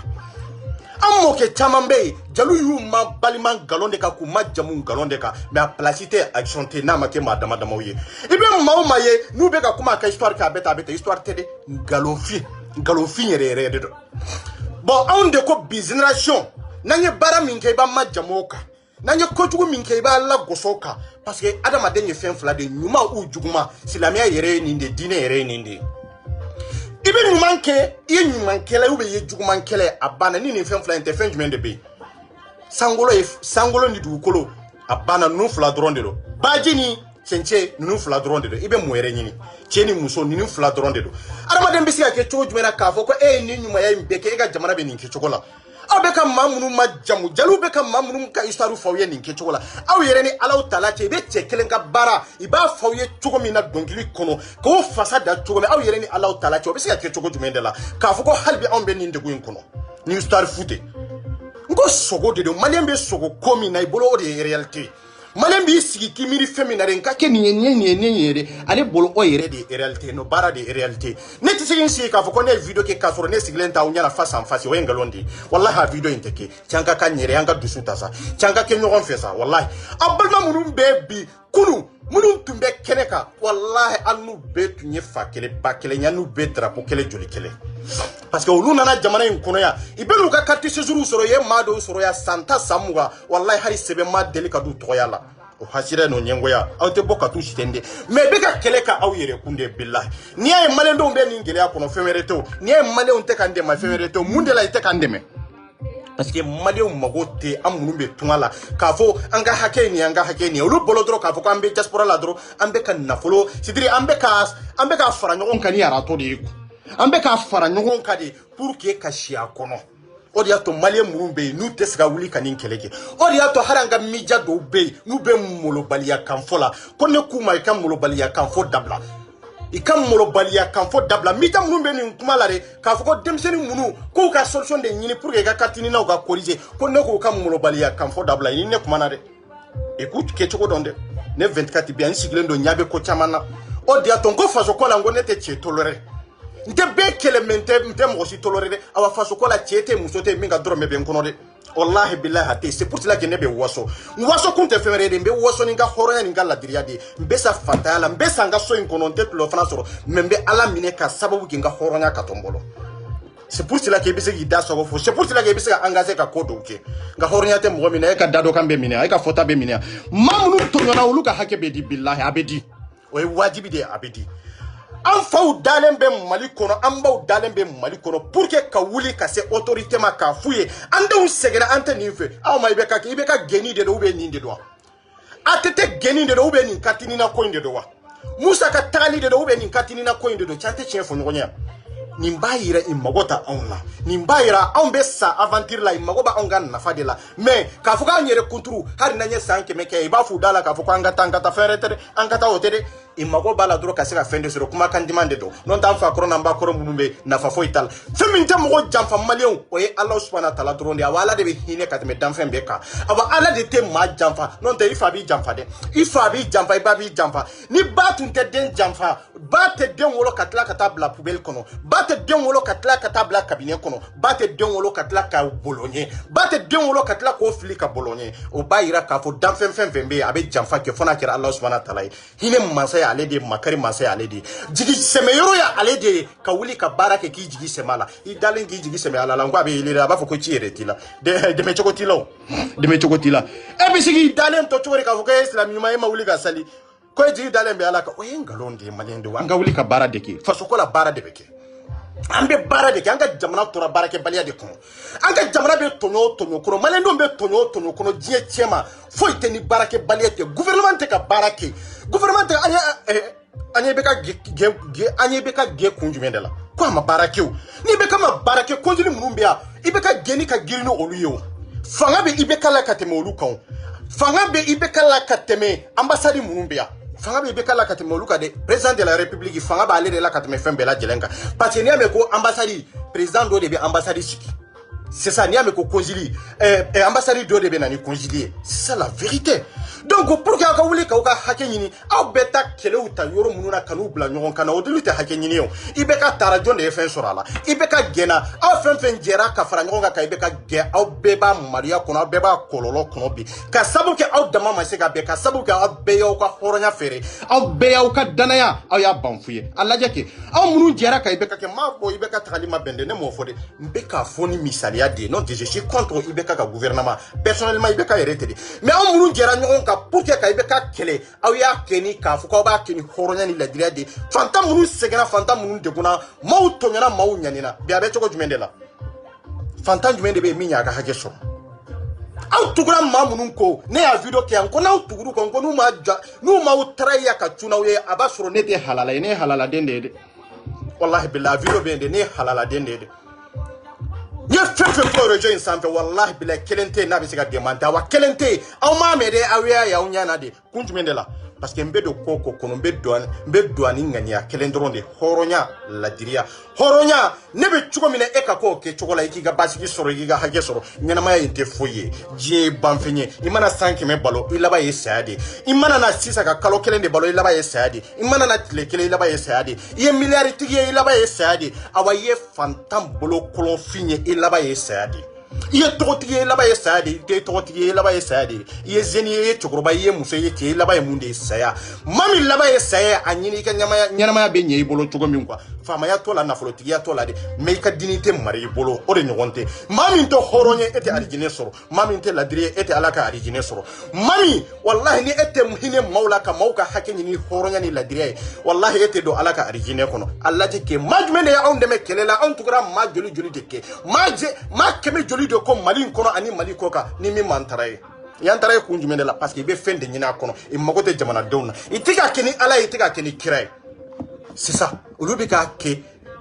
an mɔkɛ caman bɛ yen jeliw y'u ma balima nkalon de kan k'u ma jamu nkalon de kan mais a place tɛ action tɛ n'a ma kɛ maa dama damaw ye i bɛ maa o maa ye n'u bɛ ka kuma a ka histoire kɛ a bɛ ta histoire tɛ dɛ nkalonfin yɛrɛ de don bon anw de ko bi génération n'an ye baara min kɛ i b'a ma jamu o kan n'an ye kojugu min kɛ i b'a lagosi o kan parce que adamaden ye fɛn fila de ye ɲuman ou juguman silamɛya yɛrɛ ye nin de diinɛ yɛrɛ ye nin de ye i bɛ ɲuman kɛ i ye ɲuman kɛlɛ ou bien i ye juguman kɛlɛ a banna ni nin fɛn fila in tɛ fɛn jumɛn de bɛ yen sankolo ni dugukolo a banna ninnu fila dɔrɔn de don baji ni cɛncɛn ninnu fila dɔrɔn de don i bɛ mun yɛrɛ ɲini cɛ ni muso ninnu fila dɔrɔn de don adamaden bɛ se ka kɛ cogo jumɛn na k'a fɔ ko e ye nin ɲumanya in bɛɛ kɛ e ka jamana bɛ nin kɛcogo la aw bɛ ka maa minnu ma jamu jeliw bɛ ka maa minnu ka histoire f'aw ye nin kɛcogo la aw yɛrɛ ni alaw tala cɛ i bɛ cɛ kelen ka baara i b'a f'aw ye cogo min na dɔnkili kɔnɔ k'o fasa da cogo min aw yɛrɛ ni alaw tala cɛ o bɛ se ka kɛ cogo jumɛn de la k'a fɔ ko hali bi anw bɛ nin degun in kɔnɔ ni histoire fu tɛ n ko sogo de don maliyɛn bɛ sogo ko min na i bolo o de ye réalité ye maliyɛn b'i sigi k'i miiri fɛn min na de n ka kɛ nin ye de ale bolo o yɛrɛ de ye réalité no baara de ye réalité ne tɛ se k'i sigi k'a fɔ ko ne ye video kɛ k'a sɔrɔ ne sigilen t'aw ɲɛna face en face o ye nkalon de ye walahi a video in tɛ kɛ cɛ an ka kan yɛrɛ an ka dusu ta sa cɛ an ka kɛ ɲɔgɔn fɛ sa walahi a balima minnu bɛ bi kunu minnu tun bɛ kɛnɛ kan walahi an n'u bɛɛ tun ye fa kelen ba kelen yan n'u bɛɛ drapeau kelen joli kelen parce que olu nana jamana in kɔnɔ yan i bɛ n'u ka carte séjour sɔrɔ i ye maa dɔw sɔrɔ yan san 10 san 20 walahi hali sɛbɛn ma deli ka d'u tɔgɔya la o hasira n'o ɲɛngoya aw tɛ bɔ ka t'u siten de mais i bɛ ka kɛlɛ ka aw yɛrɛ kun de bilahi n'i y'a ye maliyɛndenw bɛ nin gɛlɛya kɔnɔ fɛn wɛrɛ tɛ o n'i y'a ye maliyɛnw tɛ k'an dɛmɛ fɛn wɛrɛ tɛ o mun de la i tɛ k'an dɛmɛ parce que maliyɛnw mago tɛ an minnu bɛ tunga la k'a fɔ an ka hakɛ nin an ka hakɛ nin olu bolo dɔrɔn k'a fɔ k'an bɛ diaspora la dɔrɔn an bɛ ka nafolo c'est à dire an bɛ ka fara ɲɔgɔn kan ni arato de ye an bɛ ka fara ɲɔgɔn kan de pour que ka si a kɔnɔ o de y'a to maliyɛn minnu bɛ yen n'u tɛ se ka wuli ka nin kɛlɛ kɛ o de y'a to hali an ka media dɔw bɛ yen n'u bɛ molobaliya kan fɔ la ko ne k'u ma i ka molobaliya kan fɔ dabila i ka molobaliya kan fɔ dabila media minnu bɛ nin kuma la de k'a fɔ ko denmisɛnnin minnu k'u ka solution de ɲini pour que i ka carte ɲininaw ka corriger ko ne k'u ka molobaliya kan fɔ dabila i ni ne kuma na dɛ i k'u kɛcogo dɔn dɛ ne 24 bi yan n sigilen don ɲɛ bɛ ko caman na o de y'a to n ko faso ko la n ko ne tɛ cɛ toléré n tɛ bɛɛ kɛlɛ mɛ n tɛ mɔgɔ si toléré dɛ awa faso ko la cɛ tɛ muso tɛ min ka dɔrɔmɛ bɛ n kɔnɔ dɛ wallahi billahi a tɛ c'est pour cela que ne bɛ waso n waso kun tɛ fɛn wɛrɛ ye de n bɛ waso ni n ka hɔrɔnya ni n ka ladiriya de ye n bɛ sa fantanya la n bɛ sa n ka so in kɔnɔ n tɛ tulon fana sɔrɔ mais n bɛ ala minɛ ka sababu kɛ n ka hɔrɔnya ka to n bolo c'est pour cela que i bɛ se k'i da sago fo c'est pour cela que i bɛ se ka engager ka ko dɔw kɛ nka hɔrɔnya tɛ mɔgɔ min na e ka da dɔ kan bɛ minɛ e ka fɔta bɛ minɛ maa minnu tɔɲɔna olu ka hakɛ bɛ di billahi a bɛ di o ye wajibi de ye a bɛ di an faw dalen bɛ mali kɔnɔ an baw dalen bɛ mali kɔnɔ pour que ka wuli ka se autorité ma k'a f'u ye an denw sɛgɛnna an tɛ nin fɛ aw ma i bɛ ka geni de don ou bien nin de don wa a tɛ geni de don ou bien nin katinina ko in de don wa musa ka tagali de don ou bien nin katinina ko in de don cɛ an tɛ tiɲɛ fɔ ɲɔgɔn ye nin b'a yira i mago ta anw la nin b'a yira anw bɛ sa aventure la i mago bɛ anw ka nafa de la mais k'a fɔ k'an yɛrɛ kunturu hali n'an ye san 100 kɛ i b'a f'u da la k'a fɔ ko an ka taa fɛn wɛrɛ tɛ dɛ an ka taa o tɛ dɛ i mago b'a la dɔrɔn ka se ka fɛn de sɔrɔ kumakan diman de don n'o tɛ an fa kɔrɔ n'an ba kɔrɔ minnu bɛ nafa foyi t'a la fɛn min tɛ mɔgɔ janfa maliyɛnw o ye ala subahana taala dɔrɔn de ye awa ala de bɛ hinɛ ka tɛmɛ danfɛn bɛɛ kan awa ala de tɛ maa janfa n'o tɛ i fa b'i janfa dɛ i fa b'i janfa i ba b'i janfa ni ba tun tɛ den janfa ba tɛ den wolo ka tila ka taa bila poubelle kɔnɔ ba tɛ den wolo ka tila ka taa bila cabinet kɔnɔ ba tɛ den wolo ka tila ka bolonye ba tɛ den wolo ka tila k'o fili ka bolonye o b'a yira k'a fɔ danfɛn fɛn fɛn bɛ yen a bɛ janfa kɛ fo n'a kɛra ala subahana taala ye hinɛ mansa ye ya ale de makari masa ya ale de jigi sɛmɛ yɔrɔ ya ale de ka wuli ka baara kɛ k'i jigi sɛmɛ la i dalen k'i jigi sɛmɛ ala la n ko a bɛ yɛlɛ a b'a fɔ ko ci yɛrɛ t'i la dɛmɛ cogo t'i la o dɛmɛ cogo t'i la e bɛ se k'i dalen to cogo di k'a fɔ ko e ye silamɛ ɲuman e ma wuli ka sali ko e jigi dalen bɛ ala kan o ye nkalon de ye maliyɛn de ye an ka wuli ka baara de kɛ fasoko la baara de bɛ kɛ an bɛ baara de kɛ an ka jamana tora baarakɛbaliya de kɔnɔ an ka jamana bɛ tɔɲɔ o tɔɲɔ kɔnɔ maliyɛndenw bɛ tɔɲɔ o tɔɲɔ kɔnɔ diɲɛ cɛ ma foyi tɛ ni baarakɛbaliya tɛ gouvernement tɛ ka baara kɛ gouvernement tɛ an ɲɛ bɛ ka gɛn kun jumɛn de la ko a ma baara kɛ o n'i bɛ ka ma baara kɛ kɔnsili minnu bɛ yan i bɛ ka gɛnni ka girin ni olu ye o fanga bɛ IBK la ka tɛmɛ olu kan o fanga bɛ IBK la ka tɛmɛ ambassade minnu bɛ yan fanga bɛ IBK la ka tɛmɛ olu kan dɛ président de la république fanga b'ale de la ka tɛmɛ fɛn bɛɛ lajɛlen kan parce que n'i y'a mɛn ko ambassade président dɔ de bɛ ambassade sigi c'est ça n'i y'a mɛn ko consili ambassade dɔ de bɛ na ni consili ye c'est ça la vérité donc pour que aw ka wuli k'aw ka hakɛ ɲini aw bɛ taa kɛlɛw ta yɔrɔ minnu na ka n'u bila ɲɔgɔn kan na o dolu tɛ hakɛ ɲini o IBK taara jɔn de ye fɛn sɔrɔ a la IBK gɛnna aw fɛn fɛn jɛra ka fara ɲɔgɔn kan ka IBK gɛn aw bɛɛ b'a maloya kɔnɔ aw bɛɛ b'a kɔlɔlɔ kɔnɔ bi ka sababu kɛ aw dama ma se ka bɛn ka sababu kɛ aw bɛɛ y'aw ka hɔrɔnya feere aw bɛɛ y'aw ka danaya aw y'a ban fu ye a lajɛ kɛ aw minnu jɛra ka IBK kɛ m'a fɔ IBK tagali ma bɛn dɛ ne m'o fɔ dɛ n bɛ k'a fɔ ni misaliya de ye non je suis contre IBK ka gouvernement personnellement IBK yɛrɛ tɛ de mais aw minnu jɛra ɲɔgɔn kan pour que ka IBK kɛlɛ aw y'a kɛ ni k'a fɔ k'aw b'a kɛ ni hɔrɔnya ni ladiriya de fantan minnu sɛgɛnna fantan minnu degunna maaw tɔɲɔna maaw ɲanina bi a bɛ cogo jumɛn de la fantan jumɛn de bɛ yen min y'a ka hakɛ sɔrɔ aw tugura maa minnu ko ne y'a video kɛ yan ko n'aw tuguru kɔ ko n'u m'aw taraya ka cun aw ye a b'a sɔrɔ ne tɛ halala ye ne ye halaladen de ye dɛ walahi bilahi video bɛ yen de ne ye halaladen de ye dɛ n ye fɛn fɛn fɔ réseau in sanfɛ walahi bilahi kelen tɛ yen n'a bɛ se ka démentir wa kelen tɛ yen aw m'a mɛn dɛ aw y'a ye aw ɲɛna de kun jumɛn de la parce que n bɛ don ko o ko kɔnɔ n bɛ don ani ŋaniya kelen dɔrɔn de hɔrɔnya ladiriya hɔrɔnya ne bɛ cogo min na e ka k'o kɛ cogo la i k'i ka basigi sɔrɔ i k'i ka hakɛ sɔrɔ ɲɛnamaya in tɛ foyi ye diɲɛ ye banfɛn ye i mana san 100 balo i laban ye saya de i mana na sisan ka kalo 1 de balo i laban ye saya de i mana na tile 1 i laban ye saya de i ye miliyari tigi ye i laban ye saya de awa i ye fantan bolo kolonfin ye i laban ye saya de i ye tɔgɔtigi ye i laban ye saya de i tɛ tɔgɔtigi ye i laban ye saya de i ye zeni ye i ye cɛkɔrɔba i ye muso ye cɛ i laban ye mun de ye saya maa min laban ye saya a ɲini i ka ɲɛnamaya bɛ ɲɛ i bolo cogo min quoi faamaya t'o la nafolotigiya t'o la de mais i ka dignité mari i bolo o de ɲɔgɔn tɛ maa min tɛ hɔrɔn ye e tɛ arijinɛ sɔrɔ maa min tɛ ladiri ye e tɛ ala ka arijinɛ sɔrɔ maa min walahi ni e tɛ hinɛ maaw la ka maaw ka hakɛ ɲini hɔrɔnya ni ladiriya ye walahi e tɛ don ala ka arijinɛ kɔnɔ a lajɛ kɛ maa jumɛn de ye anw dɛmɛ kɛlɛ la anw tugura maa joli joli de kɛ maa kɛmɛ joli de ko mali in kɔnɔ ani mali kɔ kan ni min man tara ye yan tara ye kun jumɛn de la parce que i bɛ fɛn de ɲini a kɔnɔ i mago tɛ jamanadenw na i tɛ ka kɛ ni ala ye i tɛ ka kɛ ni kira ye sisan olu bɛ k'a kɛ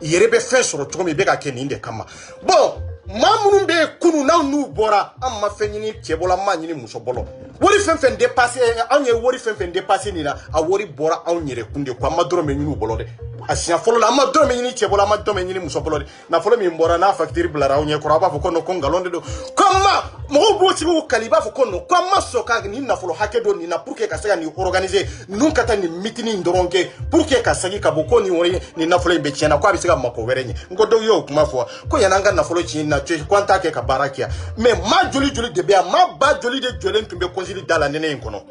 i yɛrɛ bɛ fɛn sɔrɔ cogo min i bɛ ka kɛ nin de kama bon maa minnu bɛ yen kunun n'aw n'u bɔra an ma fɛn ɲini cɛ bɔla an m'a ɲini muso bɔlɔ wari fɛn fɛn dépassé anw ye wari fɛn fɛn dépassé nin na a wari bɔra anw yɛrɛ kun de ko an ma dɔrɔmɛ ɲini u bɔlɔ dɛ a siɲɛ fɔlɔ la an ma dɔrɔmɛ ɲini cɛ bɔlɔ an ma dɔrɔmɛ ɲini muso bɔlɔ dɛ nafolo min bɔra n'a facture bilara aw ɲɛ kɔrɔ a b'a fɔ ko non ko nkalon de don ko an ma mɔgɔw b'o tigiw kali i b'a fɔ ko non ko an ma sɔn ka nin nafolo hakɛ dɔ nin na pour que ka se ka nin organiser ninnu ka taa nin meeting in dɔrɔn kɛ pour que ka segin ka bɔ ko nin wari nin nafolo in bɛ tiɲɛ na ko a bɛ se ka mako wɛrɛ ɲɛ n ko dɔw y'o kuma fɔ ko yan'an ka nafolo tiɲɛ na ko an t'a kɛ ka baara kɛ mais maa joli joli de bɛ yan maa ba joli de jɔlen tun bɛ kɔnsili da la nɛnɛ in kɔnɔ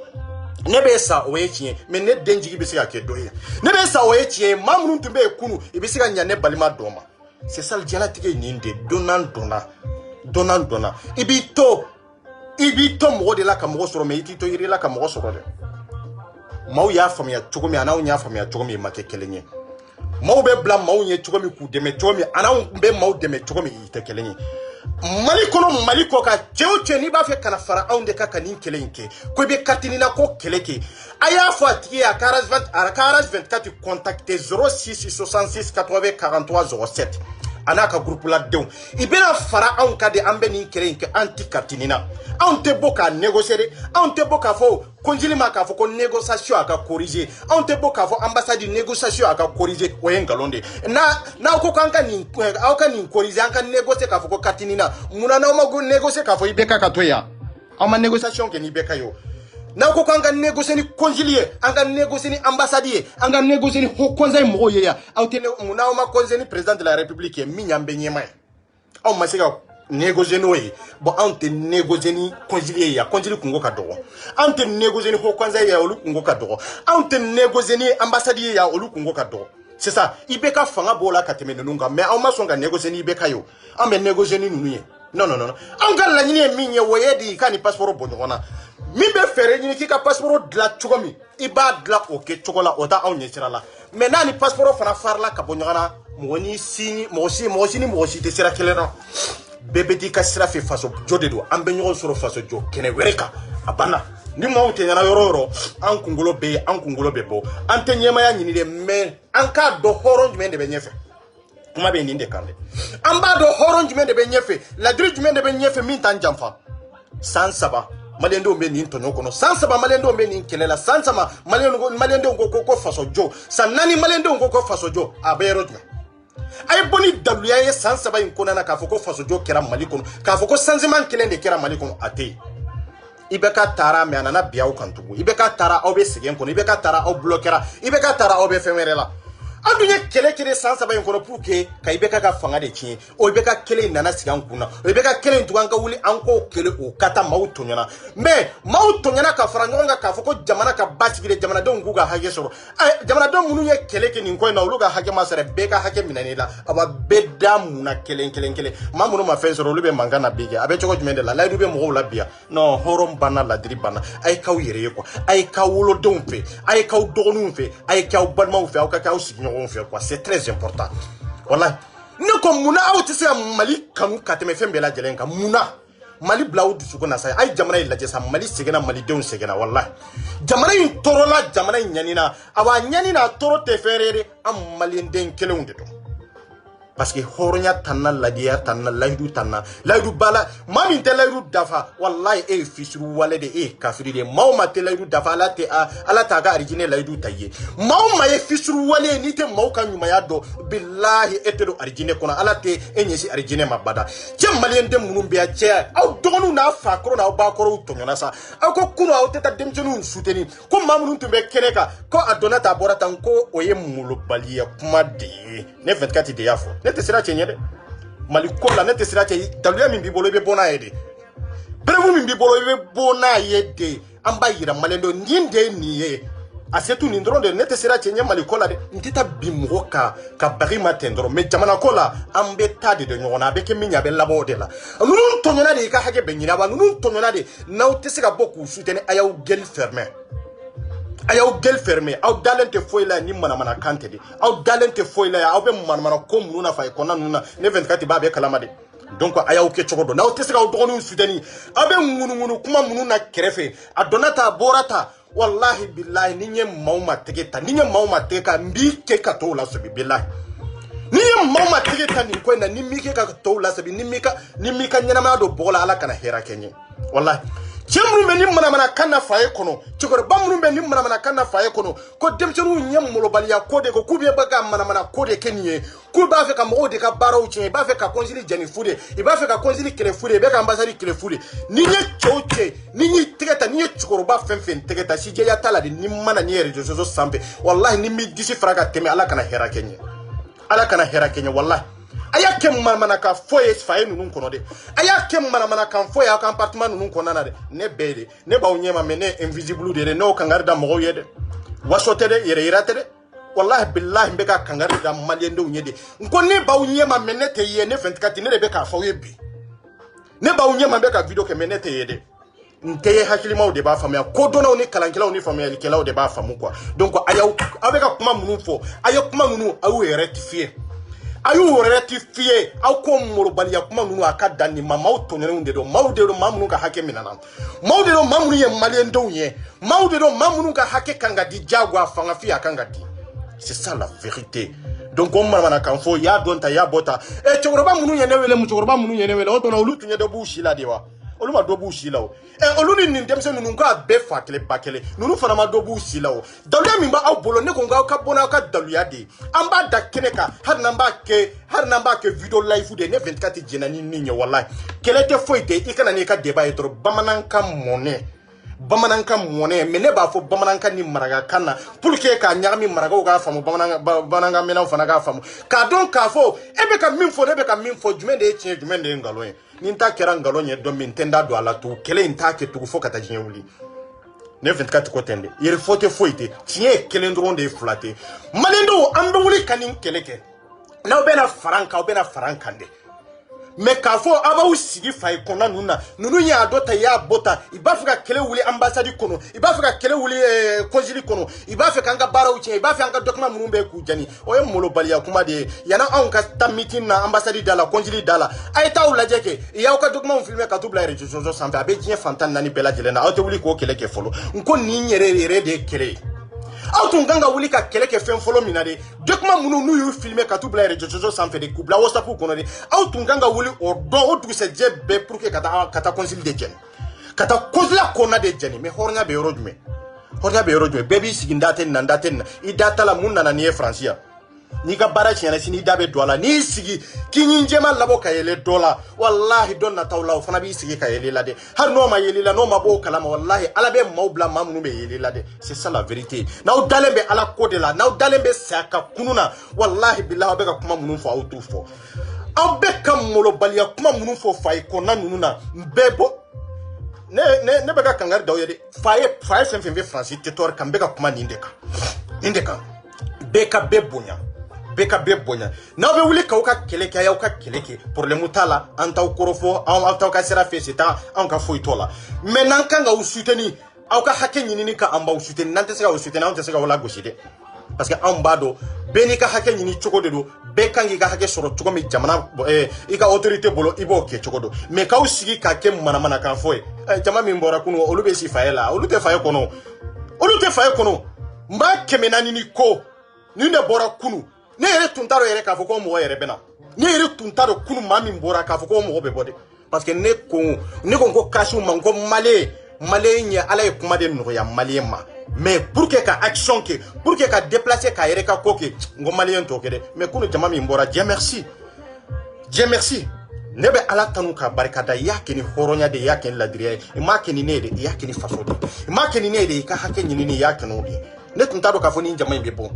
ne bɛ sa o ye tiɲɛ mais ne den jigi bɛ se ka kɛ dɔ ye ne bɛ sa o ye tiɲɛ maa minnu tun bɛ yen kunun i bɛ se ka ɲɛ ne balima dɔ ma c'est ça diɲɛlatigɛ nin de don n'a dɔnna i b'i to mɔgɔ de la ka mɔgɔ sɔrɔ mais i t'i to yiri la ka mɔgɔ sɔrɔ dɛ maaw y'a faamuya cogo min an'anw y'a faamuya cogo min ma kɛ kelen ye maaw bɛ bila maaw ɲɛ cogo min k'u dɛmɛ cogo min an'anw bɛ maaw dɛmɛ cogo min i tɛ kelen ye mali kɔnɔ mali kɔ ka cɛ o cɛ n'i b'a fɛ kana fara anw de kan ka nin kɛlɛ in kɛ ko i bɛ katinina ko kɛlɛ kɛ a y'a fɔ a tigi ye a ka rage 24 contacté 06 66 80 43 07 a n'a ka groupe la denw i bɛna fara anw ka de an bɛ nin kɛlɛ in kɛ an ti katinina anw tɛ bɔ k'a négocier de anw tɛ bɔ k'a fɔ kɔnsili ma k'a fɔ ko négociation a ka corriger anw tɛ bɔ k'a fɔ ambassade négociation a ka corriger o ye nkalon de n'aw ko k'an ka nin aw ka nin corriger an ka négocier k'a fɔ ko katinina munna n'aw ma négocier k'a fɔ i bɛ ka to yan aw ma négociation kɛ ni bɛ ka ye o n'aw ko k'an ka négocier ni kɔnsili ye an ka négocier ni ambassade ye an ka négocier ni haut conseil mɔgɔw ye yan aw tɛ munna aw ma conseil ni président de la république ye min y'an bɛ ɲɛma ye aw ma se ka négocier noé bon ante négocier ni concilier ya concilier kungo ka dogo ante négocier ni hokanza ya olu kungo ka dogo ante négocier ni ambassade ya olu kungo ka dogo c'est ça ibeka fanga bola kateme nunga mais on ma songa négocier ni ibeka yo ambe négocier ni nunu non on ga la nyine minye woyedi kani passeport bonona mimbe fere nyine kika passeport de la chogomi iba de la OK chokola ota on nyesira la mais nani passeport fana farla ka bonona moni sini mosi te sira kelena bébé di ka sira fe faso jode do ambe nyogo soro faso jo kene wereka abana ni mo te na yororo an kungulo be bo ante nyema ya nyini de mais an ka do horon jumende be nyefe kuma be ninde kande amba do horon jumende be nyefe la dri jumende be nyefe min tan jamfa sansaba malendo be ni tonyo kono sansaba malendo be ni kelela sansama malendo ko faso jo sanani malendo ko faso jo abero jumende ay boni daluya ye sansaba in kona na ka foko faso jo kera malikono ka foko sanziman kelen de kera malikono ate ibeka tara me anana biaw kantugu ibeka tara obe segen kono ibeka tara o bloquera ibeka tara obe femerela adunya kele sansaba in kono pour que ka ibeka ka fanga de chi o ibeka kele nana sigan kuna o ibeka kele ntuanga wuli anko kele o kata mautonyana mais mautonyana ka faranjonga ka foko jamana ka batigire jamana don guga hage soro ay jamana don munu ye kele ke ninko na uluga hage masare beka hage minanela aba bedda muna kele mamuno ma fensoro lube mangana bige abe choko jumende la lay dube mo la bia no horom bana la diri bana ay kaw yere ko ay kawolo don fe ay kaw dogonu fe ay kaw balma fe aw ka kaw signo on fait quoi c'est très important voilà ne comme muna awtise mali kanu kateme fembe la jelenka muna mali blaw du sukuna say ay jamana illa jesa mali segena mali deun segena wallahi jamana yin torola jamana nyanina awa nyanina toro te ferere am mali den kelewunde to parce que horonya tanna ladiya tanna laydu bala mami te laydu dafa wallahi e fisru walade e kafiri de mawma te laydu dafa ala ta ga origine laydu taye mawma e fisru wale ni te mawka nyuma ya do billahi etedo origine kona ala te enyesi origine mabada je malien de munum biya che aw dogonu na fa kro na ba kro to nyona sa aw ko kuno aw te ta demjenu suteni ko mamunun tumbe keneka ko adonata borata ko oye mulo baliya kuma de ne 24 de yafo nete sira chenyede maliko la nete sira che daluya min bibolo be bona yede brevu min bibolo be bona yede amba yira malendo ndinde niye asetu ni ndronde nete sira chenye maliko la de ntita bimgo ka bari matendro me jamana kola ambe tade de nyona be ke minya be labo de la nunu tonyona de ka hage benyina ba nunu tonyona de na utesika boku sutene ayaw gel fermé aw dalente foila ni mana kante de aw dalente foila ya aw be mana ko mununa fa ko nanuna ne 24 ba be kalama de donc ayaw ke chogodo na utesika aw dogonu sudani abe ngunu kuma mununa kerefe adonata borata wallahi billahi ninye mauma tegeta mbi ke ka to la sobi billahi ninye mauma tegeta ni ko na nimmi ke ka to la sobi nimmi ka nyana ma do bola ala kana hera kenye wallahi chemru meni mana kana faye kono chikore bamru meni mana kana faye kono ko demchenu nyem molo baliya kode ko kubie baga mana kode kenye ku ba fe ka mo de ka baraw chen ba fe ka konsili jani fude e ba fe ka konsili kele fude be ka ambassadeur kele fude ninye choche ninye tegeta ninye chikoro ba fen tegeta sije ya tala de ni mana ni rejo so sambe wallahi ni mi disi fraga teme ala kana hera kenye wallahi aya kem mana ka foye faye nunu kono de aya kem mana kan foye ka appartement nunu kono na de ne bede ne ba unyema mene invisible de no kangarda mo yede wasote de yere irate de wallahi billahi mbeka kangarda maliendo unyede nko ne ba unyema mene te ye ne 24 ne be ka foye bi ne ba unyema mbeka video ke mene te yede nteye hakilima o de ba famia ko dona oni kalankila oni famia likela o de ba famu kwa donc aya abeka kuma munu fo aya kuma munu awu rectifier ayu rectifier aw ko moro baliya kuma nunu akada ni mama to ne nde do mawde do mamunu ka hake minana mawde do mamunu ye malien do ye mawde do mamunu ka hake kanga di jagwa fanga fi akanga di c'est ça la vérité donc on mana kan fo ya donta ya bota e chogoroba munu ye ne wele mu chogoroba munu ye ne wele o to na ulu tunye do bushi la dewa oluma dobu shilao oluni ni ndemse nunu ka be fakele bakele nunu fana ma dobu shilao daluya min ba aw bolo ne ko nga ka bona ka daluya de amba da keneka har namba ke video live de ne 24 jenani ni nye wallahi kelete foite ikana ne ka deba etro bamanan ka mone bamanankan mɔnɛ mais ne b'a fɔ bamanankan ni marakakan na pour que ka ɲagami marakaw k'a faamu bamanankan mɛnnaw fana k'a faamu k'a dɔn k'a fɔ e bɛ ka min fɔ ne bɛ ka min fɔ jumɛn de ye tiɲɛ jumɛn de ye nkalon ye ni n ta kɛra nkalon ye dɔn min n tɛ n da don a la tugun kɛlɛ in t'a kɛ tugun fo ka taa diɲɛ wuli ne 24 ko tɛ dɛ yɛrɛ fɔ tɛ foyi tɛ tiɲɛ ye kelen dɔrɔn de ye fila tɛ malidenw an bɛ wuli ka nin kɛlɛ kɛ n'aw bɛna fara n kan aw bɛna fara n kan dɛ mais k'a fɔ aw b'aw sigi fayi kɔnɔna ninnu na ninnu y'a dɔ ta i y'a bɔ ta i b'a fɛ ka kɛlɛ wuli ambassade kɔnɔ i b'a fɛ ka kɛlɛ wuli consul kɔnɔ i b'a fɛ k'an ka baaraw tiɲɛ i b'a fɛ an ka document minnu bɛ k'u jani o ye molobaliya kuma de ye yanni anw ka taa meeting na ambassade da la consul da la a ye t'aw lajɛ kɛ i y'aw ka document filmé ka t'u bila réseaux sociaux sanfɛ a bɛ diɲɛ fantan naani bɛɛ lajɛlen na aw tɛ wuli k'o kɛlɛ kɛ fɔlɔ n ko nin yɛrɛ de ye kɛlɛ ye aw tun kan ka wuli ka kɛlɛ kɛ fɛn fɔlɔ min na de document minnu n'u y'u filmé ka t'u bila réseaux sociaux sanfɛ de k'u bila whatsapp kɔnɔ de aw tun kan ka wuli o dɔn o dugusɛjɛ bɛɛ pour que ka taa consul de jɛni ka taa consulat kɔnɔna de jɛni mais hɔrɔnya bɛ yɔrɔ jumɛn hɔrɔnya bɛ yɔrɔ jumɛn bɛɛ b'i sigi n da tɛ nin na n da tɛ nin na i da ta la mun nana n'i ye faransi yan n'i ka baara tiɲɛna sini i da bɛ don a la n'i sigi k'i ɲi jɛma labɔ ka yɛlɛ dɔ la walahi dɔ nataw la o fana b'i sigi ka yɛlɛ la dɛ hali n'o ma yɛlɛ la n'o ma bɔ o kalama walahi ala bɛ maaw bila maa minnu bɛ yɛlɛ la dɛ c'est ça la vérité n'aw dalen bɛ ala ko de la n'aw dalen bɛ saya ka kunu na walahi bilahi aw bɛ ka kuma minnu fɔ aw t'u fɔ aw bɛ ka molobaliya kuma minnu fɔ fayi kɔnɔna ninnu na n bɛɛ bɔ ne bɛ ka kangari da aw ye dɛ faye fɛn fɛn bɛ faransi territoire kan n bɛ ka kuma nin de kan bɛɛ ka bɛɛ bonya bɛɛ ka bɛɛ bonya n'aw bɛ wuli k'aw ka kɛlɛ kɛ a y'aw ka kɛlɛ kɛ problème t'a la an t'aw kɔrɔfɔ aw t'aw ka sira fɛ c'est anw ka foyi t'o la mais n'an kan k'aw soutenir aw ka hakɛ ɲinini ka an b'aw soutenir n'an tɛ se k'aw soutenir anw tɛ se k'aw lagosi dɛ parce que anw b'a dɔn bɛɛ n'i ka hakɛ ɲini cogo de don bɛɛ kan k'i ka hakɛ sɔrɔ cogo min jamana i ka autorité bolo i b'o kɛ cogo don mais k'aw sigi k'a kɛ manamanakan fɔ ye jama min bɔra kunun olu bɛ si faye la olu tɛ faye kɔnɔ n b'a 400 ni ko nin de bɔra kunun ne yɛrɛ tun t'a dɔn yɛrɛ k'a fɔ ko mɔgɔ yɛrɛ bɛ na ne yɛrɛ tun t'a dɔn kunun maa min bɔra k'a fɔ ko mɔgɔ bɛ bɔ dɛ parce que ne ko Kasimu ma n ko maliyɛn ye ala ye kuma de nɔgɔya maliyɛn ma mais pour que ka action kɛ pour que ka déplacer k'a yɛrɛ ka ko kɛ n ko maliyɛn t'o kɛ dɛ mais kunun jama min bɔra Dieu merci ne bɛ ala tanu k'a barikada i y'a kɛ ni hɔrɔnya de i y'a kɛ ni ladiriya ye i m'a kɛ ni ne ye de i y'a kɛ ni faso de i m'a kɛ ni ne ye de i ka hakɛ ɲinini i y'a kɛ n'o de ye ne tun t'a dɔn k'a fɔ ni jama in bɛ bɔ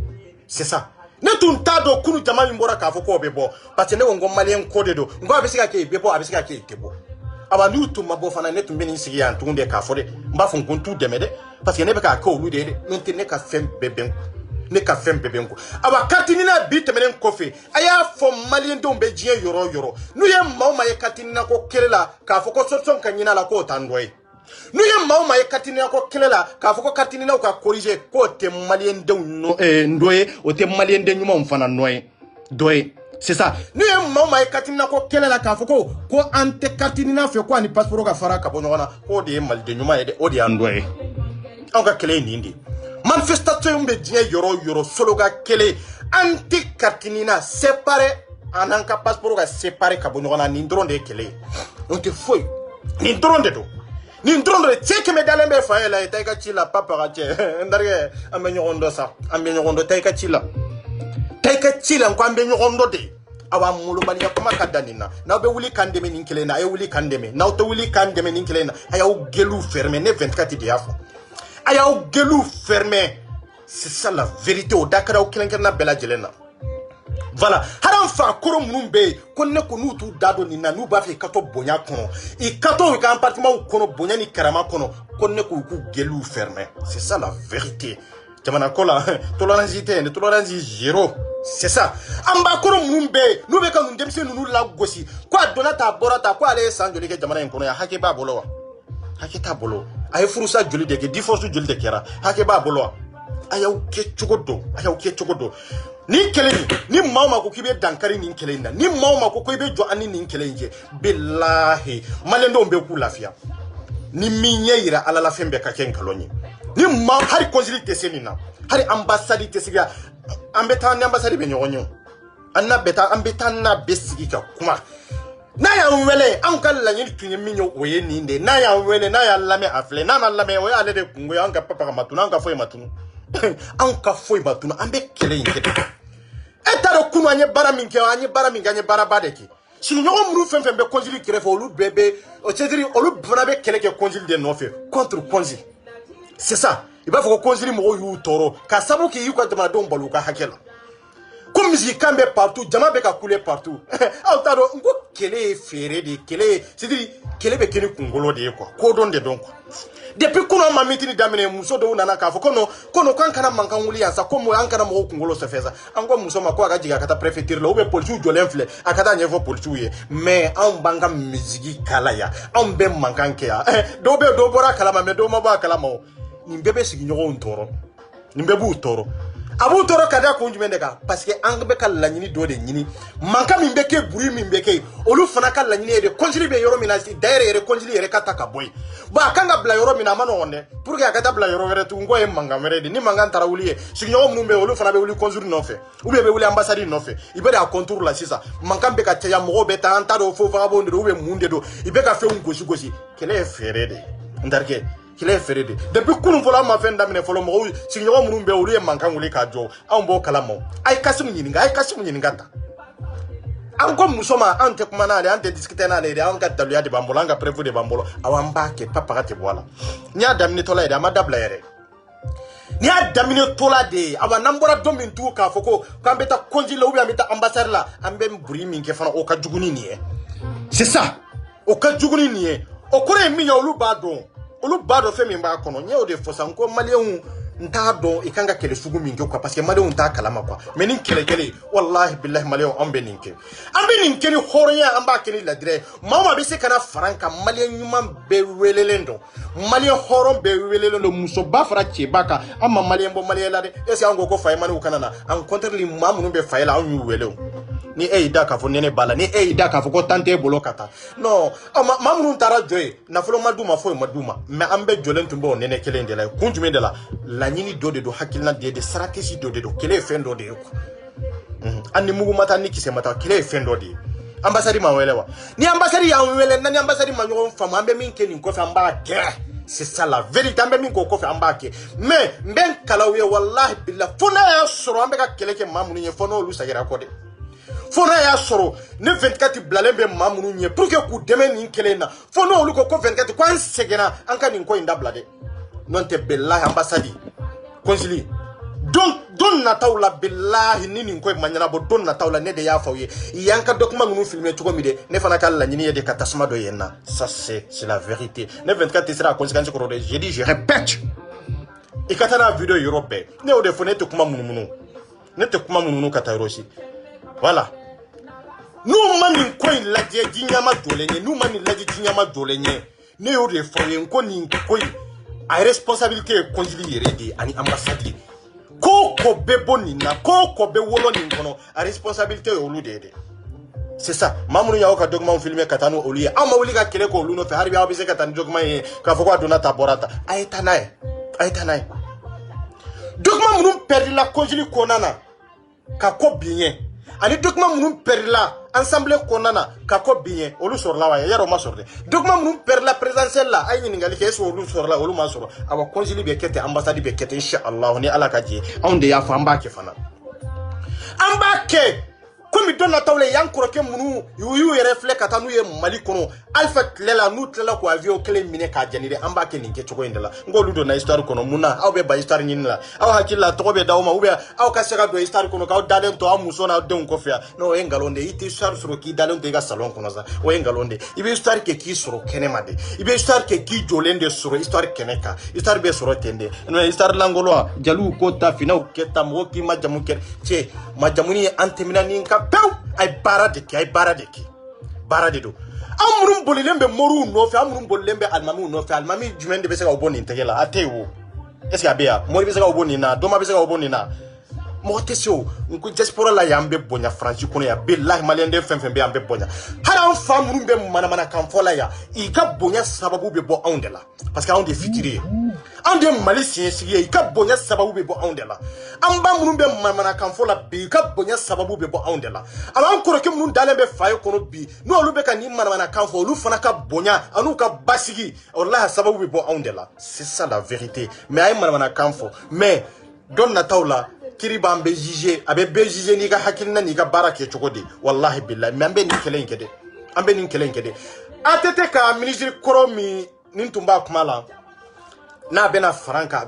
c'est ça ne tun t'a dɔn kunu jama min bɔra k'a fɔ k'o bɛ bɔ parce que ne ko n ko maliyɛn ko de don n ko a bɛ se ka kɛ i bɛ bɔ a bɛ se ka kɛ i tɛ bɔ aba n'u tun ma bɔ fana ne tun bɛ nin sigi yan tugun de k'a fɔ dɛ n b'a fɔ n ko n t'u dɛmɛ dɛ parce que ne bɛ k'a kɛ olu de ye dɛ n'o tɛ ne ka fɛn bɛɛ bɛ n ko aba katinina bi tɛmɛnen kɔfɛ a y'a fɔ maliyɛndenw bɛ diɲɛ yɔrɔ o yɔrɔ n'u ye maa o maa ye katinina ko kɛlɛ la k'a fɔ ko solution ka ɲin'a la k'o t'an dɔ ye n'u ye maa o maa ye katinina ko kɛlɛ la k'a fɔ ko katininaw ka corriger k'o tɛ maliyɛndenw dɔ ye o tɛ maliyɛnden ɲumanw fana dɔ ye c'est ça n'u ye maa o maa ye katinina ko kɛlɛ la k'a fɔ ko an tɛ katinina fɛ ko ani passeport ka fara ka bɔ ɲɔgɔn na k'o de ye maliden ɲuman ye dɛ o de y'an dɔ ye anw ka kɛlɛ ye nin de ye manifestation bɛ diɲɛ yɔrɔ o yɔrɔ solo ka kɛlɛ an tɛ katinina séparé an n'an ka passeport ka séparé ka bɔ ɲɔgɔn na nin dɔrɔn de ye kɛlɛ ye o tɛ foyi nin dɔrɔn de don nin dɔrɔn de cɛ kɛmɛ dalen bɛ fa ye la taa i ka ci la papa ka cɛ n darikɛ an bɛ ɲɔgɔn dɔ sa an bɛ ɲɔgɔn dɔ taa i ka ci la n ko an bɛ ɲɔgɔn dɔ de aw an molobaliya kuma ka da nin na n'aw bɛ wuli k'an dɛmɛ nin kelen na a ye wuli k'an dɛmɛ n'aw tɛ wuli k'an dɛmɛ nin kelen na a y'aw gɛliw fermer ne 24 de y'a fɔ a y'aw gɛliw fermer c'est ça la vérité o da kɛra aw kelen-kelenna bɛɛ lajɛlen na voilà hali an fa kɔrɔ minnu bɛ yen ko ne ko n'u t'u da don nin na n'u b'a fɛ i ka to bonya kɔnɔ i ka to i ka appartement kɔnɔ bonya ni karama kɔnɔ ko ne ko k'u gɛliw fermer c'est ça la vérité jamana ko la tolérance tɛ yen tolérance zéro c'est ça an ba kɔrɔ minnu bɛ yen n'u bɛ ka nin denmisɛnnin ninnu lagosi ko a donna ta a bɔra ta ko ale ye san joli kɛ jamana in kɔnɔ yan hakɛ b'a bolo wa hakɛ t'a bolo a ye furusa joli de kɛ divorce joli de kɛra hakɛ b'a bolo wa a y'aw kɛ cogo dɔn ni kelen ni maa o maa ko k'i bɛ dankari nin kelen in na ni maa o maa ko i bɛ jɔ ani nin kelen in cɛ bilahi maliyɛndenw bɛ k'u lafiya ni min ɲɛ yira ala la fɛn bɛɛ ka kɛ nkalon ye ni maa hali consul tɛ se nin na hali ambassade tɛ sigi an bɛ taa ni ambassade bɛ ɲɔgɔn ye an bɛ taa n'a bɛ sigi ka kuma n'a y'an wele an ka laɲini tun ye min ye o ye nin de n'a y'an wele n'a y'a lamɛn a filɛ n'a ma lamɛn o y'ale de kungo ye an ka papa ka matunu an ka foyi matunu an ka foyi matunu an bɛ kɛlɛ in kɛ e t'a dɔn kunu an ye baara min kɛ an ye baaraba de kɛ sigiɲɔgɔn minnu fɛn fɛn bɛ consul kɛrɛfɛ olu bɛɛ bɛ c'est-à-dire olu fana bɛ kɛlɛ kɛ consul de nɔfɛ contre consul c'est ça il va faut consili mo yu toro ka sabu ki yu ko dama don balu ka hakela comme musique kambe partout jama be ka couler partout autaro ngo kele fere de kele c'est-à-dire kele be kene kungolo de quoi ko don de don quoi depuis kuno mamitini damene muso do nana ka fo kono kan kana mankan wuli ansa komo an kana mo kungolo se feza ango muso mako aga jiga kata préfecture lo be police jolen fle akata nyefo police ye mais an banga musique kala ya an be mankan ke ya do be do bora kala ma me do ma ba kala ma nimbe be sigi nyogo ntoro nimbe bu toro abu toro kada ko njumende ka parce que an be kala nyini do de nyini manka min be ke buri min be ke olu fana kala nyini de konjili be yoro minasi daire yere konjili yere kata ka boy ba kanga bla yoro mina mano onne pour que akata bla yoro were tu ngo e manga mere de ni manga ntara wuliye signyo mun be olu fana be wuli konjuri no fe ou be wuli ambassade no fe ibe da contour la sisa manka be ka teya mo be ta anta do fo fa bo ndo be munde do ibe ka fe un gosi kele fere de ndarke kile ferede depuis kunu fola ma fen damine folo mo signyo mun be wuli manka wuli ka jo an bo kala mo ay kasim nyinga ta anko musoma ante kumana ale ante discuter na ale anga daluya de bambolo anga prévu de bambolo awamba ke papa te bola ni adamini tola ede amadabla yere ni adamini tola de awa nambora domin tu ka foko kambeta konjile ubi ambeta ambassadeur la ambe mburi minke fana o ka juguni ni c'est ça o ka juguni ni o kore mi ya olu bado fe mi ba kono nye o de fosa nko malien nta don ikanga kele sugu minke kwa parce que malien nta kalama kwa menin kele wallahi billahi malien ambe ninke ni horonya amba kele la dire mama be se kana franka malien nyuma be welelendo malien horon be welelendo muso ba fara chebaka amma malien bo malien la de est ce ango ko fay manu kanana en contre li mamu be fayla an yu welew ni eida ka fo nene bala ni eida ka fo ko tante bolo kata non mamu ntara joy na folo maduma fo maduma mais ambe jolen tumbo nene kele ndela kunjume de la nyini do de do hakilna de stratégie do de do kele fendo de ko andi mugu mata ni kise mata kele fendo de ambassade ma welewa ni ambassade ya wele na ni ambassade ma nyogo fama ambe min keni ko fa mba ke c'est ça la vérité ambe min ko fa mba ke mais mben kalawe wallahi billah fona ya soro ambe ka keleke mamu ni fono lu sagira ko de fona ya soro ne 24 blalembe mamu ni pour que ku deme ni kelena fono lu ko 24 ko an segena an ka ni ko inda blade non te billahi ambassade consili don na tawla billahi nini ko manyana bo don na tawla ne de ya fawye yanka document ngunu filmer tuko mi de ne fana kala nyini ye de katasma do yenna ça c'est la vérité ne 24 sera conséquence ko de j'ai dit je répète e katana vidéo européen ne o de fenêtre kuma mununu ne te kuma mununu katarosi voilà nous mani ko la je jinyama dolenye nous mani la je jinyama dolenye ne o de fawye ko ni ko a responsabilité conjili yere de ani ambassade koko bebo nina koko be wolo ninkono a responsabilité olu dede c'est ça mamunu ya oka document filmer katanu olu ya ama wuli ka kele ko olu no fe harbi abise katanu document ye ka foko adona taborata ayeta nae document munu perdi la conjili konana ka ko bien ani document munu perdi la ensemble konana ka ko bien olu sor la wa yaro ma sorde document munu perdi la présidentielle la ay ni ngali ke so olu sor la olu ma soro aba conjili be kete ambassade be kete inshallah ni ala ka je onde ya fa mbake fana ambake komi donna tawle yankoro ke munu yu reflect katanu ye mali kono alpha lela nutlela ko avion kele mine ka janire ambake ninke choko indela ngolu do na histoire kono muna aw be ba histoire nyinla aw hakilla to be dawma ube aw ka sega do histoire kono ka dalen to amuso na de ko fia no engalonde ite histoire suro ki dalen to ga salon kono za o engalonde ibe histoire ke ki suro kenema de ibe histoire ke ki jolende suro histoire keneka histoire be suro tende no histoire langolo jalu ko ta fina o keta mo ki majamu ke che majamuni antemina ninka pew ay barade do amurum bolilembe moru no fe amurum bolilembe almami no fe almami jumende be se ga oboni ntegela atewo est-ce que abia mori be se ga oboni na doma be se ga oboni na motesio nku diaspora la yambe bonya franchi kono ya billahi malende fembe yambe bonya hala on famurum be mana kan fola ya ika bonya sababu be bo ondela parce que on de fitiri ande malicien siye ika bonya sababu be bo ondela amba munum be mana kan fola bi ika bonya sababu be bo ondela ala on koro ke munum dalen be faye kono bi no olu be kan ni mana kan fo olu fana ka bonya anu ka basigi wallahi sababu be bo ondela c'est ça la vérité mais ay mana kan fo mais don na tawla kiri bambe jije abe be jije ni ga hakilna ni ga barake chokodi wallahi billahi membe ni kelenkede ambe ni kelenkede atete ka ministre koromi nintumba kumala n'a bena franka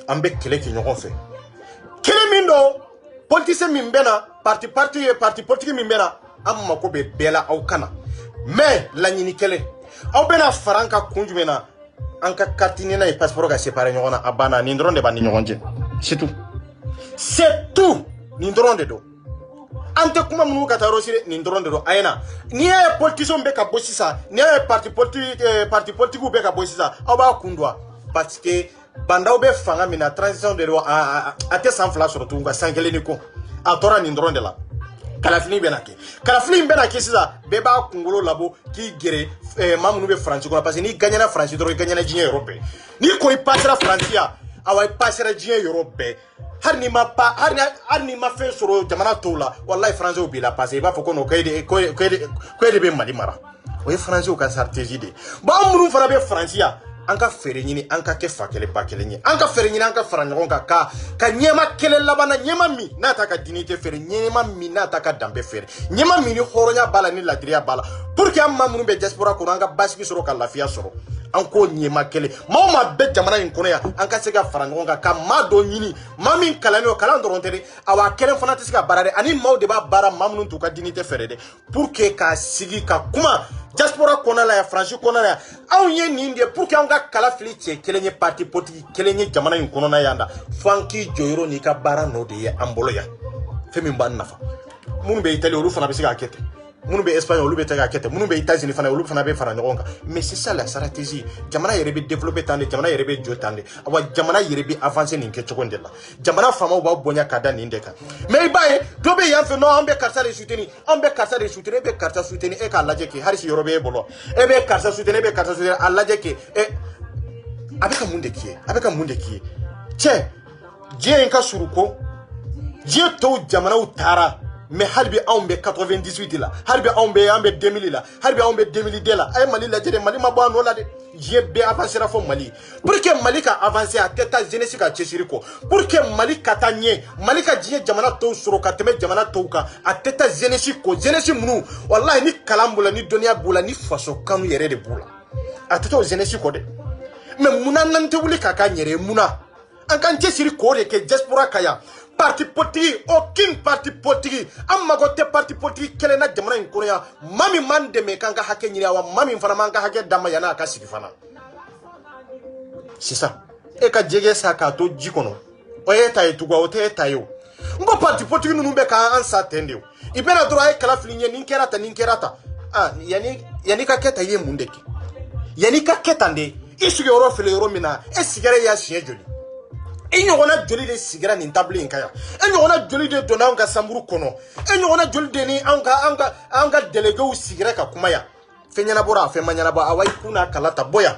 ambe kele ki ɲɔgɔn fɛ kele min do politicien min bena parti politique min bena am mako be bela aw kana mais laɲini kele aw bena franka kun jumɛn an ka carte na et passeport ka séparer ɲɔgɔn na a bana ni dɔrɔn de b'a ni ɲɔgɔn cɛ c'est tout ni dɔrɔn de do ante kuma munu ka taa rosire ni dɔrɔn de do ayena ni ye politicien be ka bɔ sisan ni ye parti politique be ka bɔ sisan aw b'a kun doa parce que bandaw be fanga mina transition de do a te san fila sɔrɔ tugun ka san kelen ni ko a tora ni dɔrɔn de la kalafili bena kɛ sisan bɛɛ b'a kunkolo labo k'i gere maa minnu be faransi kɔnɔ parce que n'i gagnera faransi dɔrɔn i gagnera diɲɛ yɔrɔ bɛɛ n'i ko i passera faransi ya awa i passera diɲɛ yɔrɔ bɛɛ hari ni ma fɛn sɔrɔ jamana tɔw la wallahi faransiw b'i la parce que i b'a fɔ ko non ko e de be mali mara o ye faransiw ka stratégie de bon an minnu fana be faransi ya an ka fɛɛrɛ ɲini an ka kɛ fa kelen ba kelen ye an ka fɛɛrɛ ɲini an ka fara ɲɔgɔn kan ka ɲɛma kelen labana ɲɛma min n'a ta ka dignité fɛɛrɛ ɲɛma min n'a ta ka danbe fɛɛrɛ ɲɛma min ni hɔrɔnya b'a la ni ladiriya b'a la pour que an maa minnu bɛ diaspora kɔnɔ an ka basigi sɔrɔ ka lafiya sɔrɔ an k'o ɲɛma kelen maa o maa bɛ jamana in kɔnɔ yan an ka se ka fara ɲɔgɔn kan ka maa dɔ ɲini maa min kalannen don kalan dɔrɔn tɛ dɛ awa kelen fana tɛ se ka baara dɛ ani maaw de b'a baara maa minnu t'u ka dignité fɛɛrɛ dɛ pour que ka sigi ka kuma diaspora kɔnɔ la ya Fransi kɔnɔ la ya anw ye nin de pour que an ka kala fili cɛ kelen ye parti politique kelen ye jamana in kɔnɔ yan da fo an k'i jɔyɔrɔ n'i ka baara n'o de ye an bolo yan fɛn min b'an nafa minnu bɛ Italie olu fana bɛ se k'a kɛ ten minnu bɛ Espagne olu bɛ se k'a kɛ ten minnu bɛ États-Unis fana olu fana bɛ fara ɲɔgɔn kan mais c'est ça la stratégie jamana yɛrɛ bɛ développer tan de jamana yɛrɛ bɛ jɔ tan de awa jamana yɛrɛ bɛ avancer nin kɛcogo de la jamana faamaw b'a bonya ka da nin de kan mais i b'a ye dɔ bɛ yan fɛ non an bɛ karisa de soutenir an bɛ karisa de soutenir e bɛ karisa soutenir e k'a lajɛ kɛ hali si yɔrɔ bɛ e bolo e bɛ karisa soutenir e bɛ karisa soutenir a lajɛ kɛ a bɛ ka mun de k'i ye a bɛ ka mun de k'i ye cɛ diɲɛ in ka surun ko diɲɛ tɔw jamanaw taara mais halibi anw bɛ 98 la halibi anw bɛ 2000 la halibi anw bɛ 2002 la a ye Mali lajɛ de Mali ma bɔ a nɔ la dɛ diɲɛ bɛɛ avancera fɔ Mali pour que Mali ka avancer a tɛ taa jeunesse ka cɛsiri kɔ pour que Mali ka taa ɲɛ Mali ka diɲɛ jamana tɔw sɔrɔ ka tɛmɛ jamana tɔw kan a tɛ taa jeunesse kɔ jeunesse minnu wallahi ni kalan b'u la ni dɔnniya b'u la ni faso kanu yɛrɛ de b'u la a tɛ taa o jeunesse kɔ dɛ mais munna n'an tɛ wuli k'a k'an yɛrɛ ye munna an k'an cɛsiri k'o de kɛ diaspora ka yan parti politique aucun parti politique an mago tɛ parti politique kelen na jamana in kɔnɔ yan maa min m'an dɛmɛ k'an ka hakɛ ɲini wa maa min fana m'an ka hakɛ d'a ma yan'a ka sigi fana sisan e ka jɛgɛ sa k'a to ji kɔnɔ o ye e ta ye tugun o tɛ e ta ye o n ko parti politique ninnu bɛ k'an sa ten de o i bɛna dɔrɔn a ye kala fili ɲɛ nin kɛra tan nin kɛra tan yanni ka kɛ tan i ye mun de kɛ yanni ka kɛ tan de i sigiyɔrɔ filɛ yɔrɔ min na e sigɛrɛ y'a siɲɛ joli e ɲɔgɔnna joli de sigira nin table in kan yan e ɲɔgɔnna joli de donna anw ka sanburu kɔnɔ e ɲɔgɔnna joli de ni an ka déléguéw sigira ka kuma yan fɛn ɲɛnabɔra a fɛn ma ɲɛnabɔ awa i kun n'a kala ta bɔ yan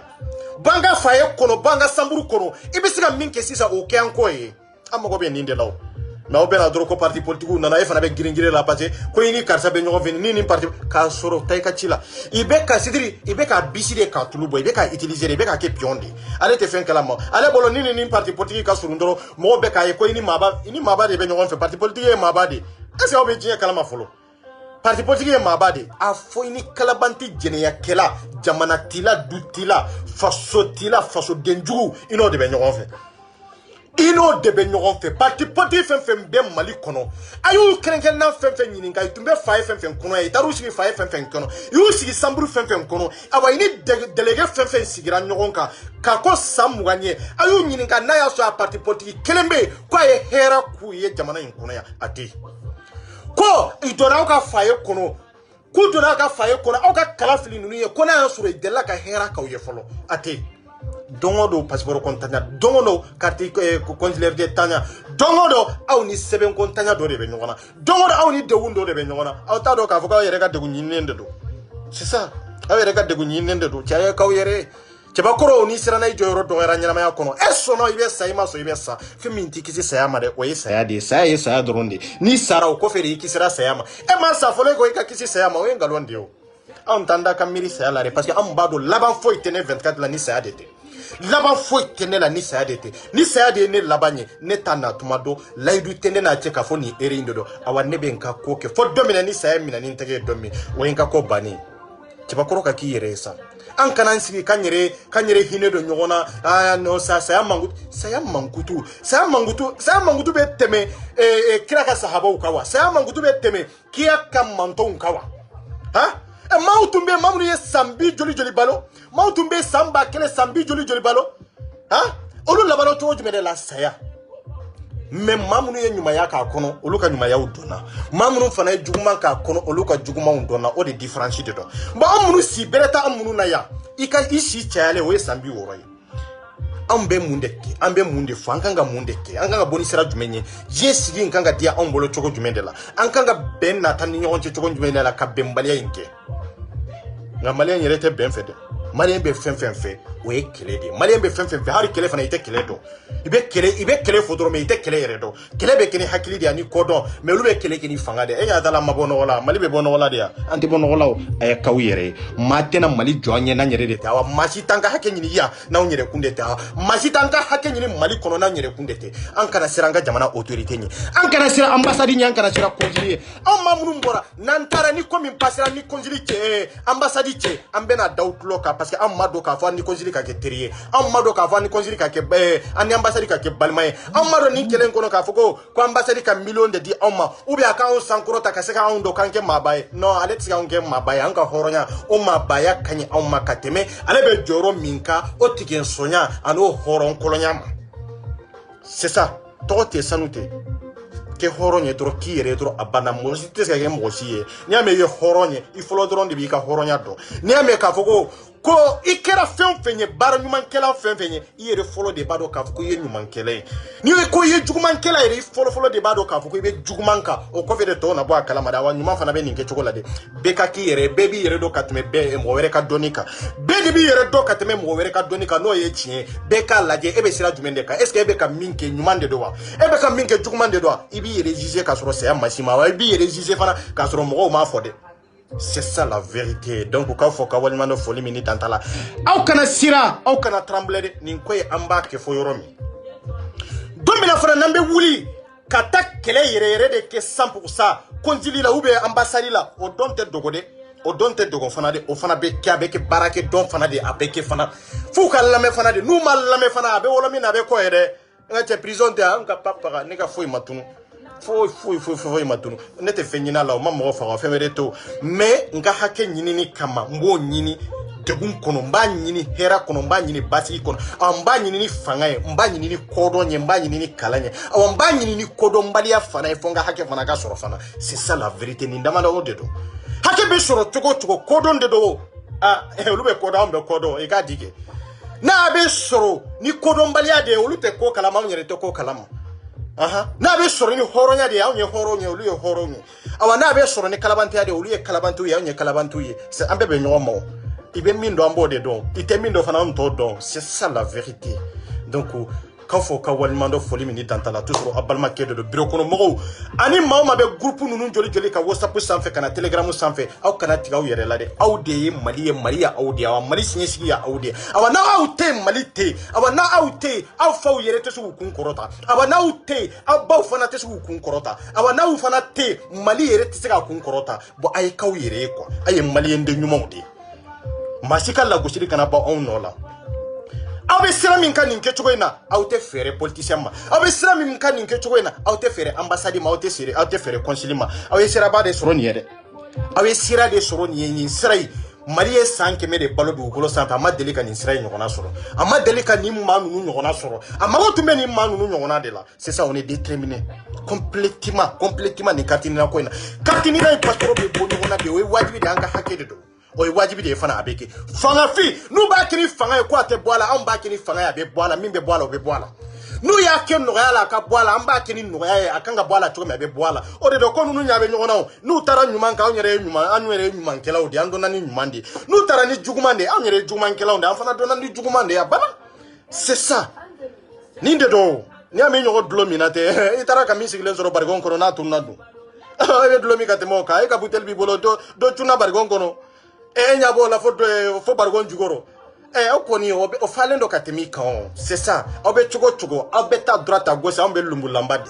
b'an ka faye kɔnɔ b'an ka sanburu kɔnɔ i bɛ se ka min kɛ sisan o kɛ an kɔ ye an mago bɛ nin de la o mais aw bɛna dɔrɔn ko parti politique nana e fana bɛ girin la parce que ko i ni karisa bɛ ɲɔgɔn fɛ ni parti k'a sɔrɔ ta i ka ci la i bɛ ka sidiri i bɛ ka bisi de k'a tulu bɔ i bɛ ka utiliser de i bɛ ka kɛ pion de ale tɛ fɛn kalama ale bolo ni parti politique ka surun dɔrɔn mɔgɔw bɛ k'a ye ko i ni maaba de bɛ ɲɔgɔn fɛ parti politique ye maaba de est-ce que aw bɛ diɲɛ kalama fɔlɔ parti politique ye maaba de a fɔ i ni kalaban tɛ jɛnɛyakɛla jamana tila du tila faso tila faso denjugu i n'o de bɛ ɲɔgɔn fɛ i n'o de bɛ ɲɔgɔn fɛ parti politique fɛn fɛn bɛ Mali kɔnɔ a y'u kɛrɛnkɛrɛnna fɛn fɛn ɲininka i tun bɛ fa ye fɛn fɛn kɔnɔ ye i taar'u sigi fa ye fɛn fɛn kɔnɔ i y'u sigi sanburu fɛn fɛn kɔnɔ awa i ni délégué fɛn fɛn sigira ɲɔgɔn kan k'a ko san 20 ye a y'u ɲininka n'a y'a sɔrɔ a parti politique kelen bɛ yen ko a ye hɛrɛ k'u ye jamana in kɔnɔ yan a tɛ yen ko i donna aw ka fa ye kɔnɔ k'u donna aw ka fa ye kɔnɔ aw ka kala fili ninnu ye ko n'a y'a sɔrɔ i delila ka hɛrɛ k'aw ye fɔlɔ a tɛ yen don o don passeport kɔntanya don o don carte consulaire de tanya don o don aw ni sɛbɛn kɔntanya dɔ de bɛ ɲɔgɔn na don o don aw ni degun dɔ de bɛ ɲɔgɔn na aw t'a dɔn k'a fɔ k'aw yɛrɛ ka degun ɲininen de don sisan aw yɛrɛ ka degun ɲininen de don cɛ ye k'aw yɛrɛ cɛbakɔrɔw ni siranna i jɔyɔrɔ dɔgɔyara ɲɛnamaya kɔnɔ e sɔnna i bɛ sa i ma sɔn i bɛ sa fɛn min t'i kisi saya ma dɛ o ye saya de ye saya ye saya dɔrɔn de n'i sara o kɔfɛ de i kisira saya ma e ma sa fɔlɔ ko i ka kisi saya ma o ye nkalon de ye o anw t'an da ka miiri saya la dɛ parce que anw b'a dɔn laban foyi tɛ ne 24 la ni saya de tɛ laban foyi tɛ ne la ni saya de tɛ ni saya de ye ne laban ye ne ta na tuma dɔ layidu tɛ ne n'a cɛ k'a fɔ nin eri in de don awa ne bɛ n ka ko kɛ fɔ don min na ni saya minɛ ni n tɛgɛ ye don min o ye n ka ko bannen cɛbakɔrɔ ka k'i yɛrɛ ye sa an kana sigi kan yɛrɛ hinɛ don ɲɔgɔn na ah non saya mankutu bɛ tɛmɛ kira ka sahabaw kan wa saya mankutu bɛ tɛmɛ kiya ka mantonw kan wa ha maaw tun bɛ maa minnu ye san 50 joli balo maaw tun bɛ san 1000 san 50 joli balo ha olu labalo cogo jumɛn de la saya mais maa minnu ye ɲumanya k'a kɔnɔ olu ka ɲumanyaw donna maa minnu fana ye juguman k'a kɔnɔ olu ka jugumanw donna o de différence de don bon an minnu si bɛrɛ tɛ an minnu na yan i si cayalen o ye san 60 ye an bɛ mun de kɛ an bɛ mun de fɔ an kan ka mun de kɛ an kan ka bɔ ni sira jumɛn ye diɲɛ sigi in kan ka diya anw bolo cogo jumɛn de la an kan ka bɛn nata ni ɲɔgɔn cɛ cogo jumɛn de la ka bɛnbaliya in kɛ nka maliyɛn yɛrɛ tɛ bɛn fɛ dɛ maliyɛn bɛ fɛn fɛn fɛ o ye kɛlɛ de ye maliyɛn bɛ fɛn fɛn fɛ hali kɛlɛ fana i tɛ kɛlɛ dɔn i bɛ kɛlɛ fɔ dɔrɔn mais i tɛ kɛlɛ yɛrɛ dɔn kɛlɛ bɛ kɛ ni hakili de ye ani kɔdɔn mais olu bɛ kɛlɛ kɛ ni fanga de ye e y'a dala ma bɔ nɔgɔ la mali bɛ bɔ nɔgɔ la de yan an tɛ bɔ nɔgɔ la o a ye k'aw yɛrɛ ye maa tɛna mali jɔ an ɲɛ n'an yɛrɛ de tɛ awa maa si t'an ka hakɛ ɲini yan n'anw yɛrɛ kun de tɛ awa maa si t'an ka hakɛ ɲini mali kɔnɔ n'an yɛrɛ kun de tɛ an kana siran an ka jamana autorité ɲɛ an kana siran ambassade ɲɛ an kana siran consulat ye anw maa minnu bɔra n'an taara ni ko min passera ni consulat cɛ ambassade cɛ an bɛna da u tulo kan parce que an ma dɔn k'a fɔ an ni consulat ka kɛ teri ye an ma dɔn k'a fɔ an ni consulat ka kɛ an ni ambassade ka kɛ balima ye an ma dɔn nin kɛlɛ in kɔnɔ k'a fɔ ko ambassade ka million de di anw ma ou bien a k'anw sankɔrɔta ka se k'anw dɔn k'an kɛ maaba ye non ale tɛ se k'anw kɛ maaba ye an ka hɔrɔnya o maabaya ka ɲi anw ma ka tɛmɛ ale bɛ jɔyɔrɔ min kan o tigɛnsonya ani o hɔrɔnkɔlɔnya ma c'est ça tɔgɔ tɛ sanu tɛ kɛ hɔrɔn ye dɔrɔn k'i yɛrɛ dɔrɔn a banna mɔgɔ si tɛ se ka kɛ mɔgɔ si ye n'i y'a mɛn i ye hɔrɔn ye i fɔlɔ dɔrɔn de b'i ka hɔrɔnya dɔn n'i y'a mɛn k'a fɔ ko i kɛra fɛn fɛn ye baara ɲumankɛla fɛn fɛn ye i yɛrɛ fɔlɔ de b'a dɔn k'a fɔ ko i ye ɲumankɛla ye n'i ko i ye jugumankɛla yɛrɛ i fɔlɔ de b'a dɔn k'a fɔ ko i bɛ juguman kan o kɔfɛ de tɔw na bɔ a kalama dɛ wa ɲuman fana bɛ nin kɛ cogo la dɛ bɛɛ ka k'i yɛrɛ bɛɛ b'i yɛrɛ dɔn ka tɛmɛ mɔgɔ wɛrɛ ka dɔnni kan bɛɛ de b'i yɛrɛ dɔn ka tɛmɛ mɔgɔ wɛrɛ ka dɔnni kan n'o ye tiɲɛ ye bɛɛ k'a lajɛ e bɛ sira jumɛn de kan est ce que e bɛ ka min kɛ ɲuman de don wa e bɛ ka min kɛ juguman de don wa i b'i yɛrɛ juger k'a sɔrɔ saya ma s'i ma wa i b'i yɛrɛ juger fana k'a sɔrɔ mɔgɔw m'a fɔ dɛ. C'est ça la vérité. Donc, quand faut que walima no foli mini tantala. Aw kana sira, aw kana trembler nin ko ye amba ke fo yoro mi. Don mina fana nambe wuli ka ta kɛlɛ yɛrɛ de kɛ 100% konjili la ou bien ambassade la o don tɛ dogo de. O don tɛ dogo fana de o fana bɛ kɛ a bɛ kɛ baara kɛ don fana de a bɛ kɛ fana f'u ka lamɛn fana de n'u ma lamɛn fana a bɛ wolo min na a bɛ kɔ yɛrɛ n ka cɛ prison tɛ an ka papa ne ka foyi ma tunu. Foyi ma tunu ne tɛ fɛn ɲini a la o ma mɔgɔ faga fɛn wɛrɛ to mais n ka hakɛ ɲinini kama n b'o ɲini degun kɔnɔ n b'a ɲini hɛrɛ kɔnɔ n b'a ɲini basigi kɔnɔ n b'a ɲini ni fanga ye n b'a ɲini ni kɔdɔn ye n b'a ɲini ni kalan ye n b'a ɲini ni kɔdɔnbaliya fana ye fo n ka hakɛ fana ka sɔrɔ fana c'est ça la vérité nin damadɔ de don hakɛ bɛ sɔrɔ cogo cogo kɔdɔn de don olu bɛ kɔdɔn anw bɛ kɔdɔn i k'a di kɛ n'a bɛ sɔrɔ ni kɔdɔnbaliya de ye olu tɛ ko kalama anw yɛrɛ tɛ ko kalama n'a bɛ sɔrɔ ni hɔrɔnya de ye anw ye hɔrɔn ye olu ye hɔrɔn ye awa n'a bɛ sɔrɔ ni kalabantiya de ye olu ye kalabantiw ye anw ye kalabantiw ye an bɛɛ bɛ ɲɔgɔn ma o i bɛ min dɔn an b'o de dɔn i tɛ min dɔn fana an t'o dɔn c'est ça la vérité donc k'aw fɔ ka waliɲuman dɔn foli min ni danta la toujours a balimakɛ de don bureau kɔnɔ mɔgɔw ani maa o maa bɛ groupe ninnu joli joli ka whatsapp sanfɛ ka na telegram sanfɛ aw kana tigɛ aw yɛrɛ la dɛ aw de ye mali ye mali ye aw de ye awa mali siɲɛsigi ye aw de ye awa n'aw tɛ yen mali tɛ yen awa n'aw tɛ yen aw faw yɛrɛ tɛ se k'u kun kɔrɔta awa n'aw tɛ yen aw baw fana tɛ se k'u kun kɔrɔta awa n'aw fana tɛ yen mali yɛrɛ tɛ se k'a kun kɔrɔta bon a ye k'aw yɛrɛ ye quoi a ye maliyɛnden ɲumanw de ye maa si ka lagosili kana bɔ anw nɔ la aw bɛ sira min ka nin kɛcogo in na aw tɛ fɛɛrɛ politicien ma aw bɛ sira min ka nin kɛcogo in na aw tɛ fɛɛrɛ ambassade ma aw tɛ fɛɛrɛ consulat ma aw ye siraba de sɔrɔ nin ye dɛ aw ye sira de sɔrɔ nin ye nin sira in mali ye san 100 de balo dugukolo sanfɛ a ma deli ka nin sira in ɲɔgɔnna sɔrɔ a ma deli ka nin maa ninnu ɲɔgɔnna sɔrɔ a mago tun bɛ nin maa ninnu ɲɔgɔnna de la c'est ça on est déterminé complètement nin katinina ko in na katinina in pasiporo bɛ bɔ ɲɔgɔn na de o ye wajibi de an ka hakɛ de don o ye wajibi de ye fana a bɛ kɛ fangafin n'u b'a kɛ ni fanga ye ko a tɛ bɔ a la anw b'a kɛ ni fanga ye a bɛ bɔ a la min bɛ bɔ a la o bɛ bɔ a la n'u y'a kɛ nɔgɔya la a ka bɔ a la an b'a kɛ ni nɔgɔya ye a kan ka bɔ a la cogo min a bɛ bɔ a la o de don ko ninnu ɲɛ bɛ ɲɔgɔn na o n'u taara ɲuman kan anw yɛrɛ ye ɲumankɛlaw de ye an donna ni ɲuman de ye n'u taara ni juguman de ye anw yɛrɛ ye jugumankɛlaw de ye an fana donna ni juguman de ye a banna c'est ça nin de don n'i y'a mɛn ɲɔgɔn dulon min na tɛ i taara ka min sigilen sɔrɔ barikon kɔnɔ n'a tununa dun e bɛ dulon min ka tɛmɛ o kan e ka buteli b'i bolo dɔ tunna barikon kɔnɔ e ɲɛ b'o la fo barikon jukɔrɔ aw kɔni o falen dɔ ka tɛmɛ i kan c'est ça aw bɛ cogo cogo aw bɛ taa droite à gauche anw bɛ lumbulanba de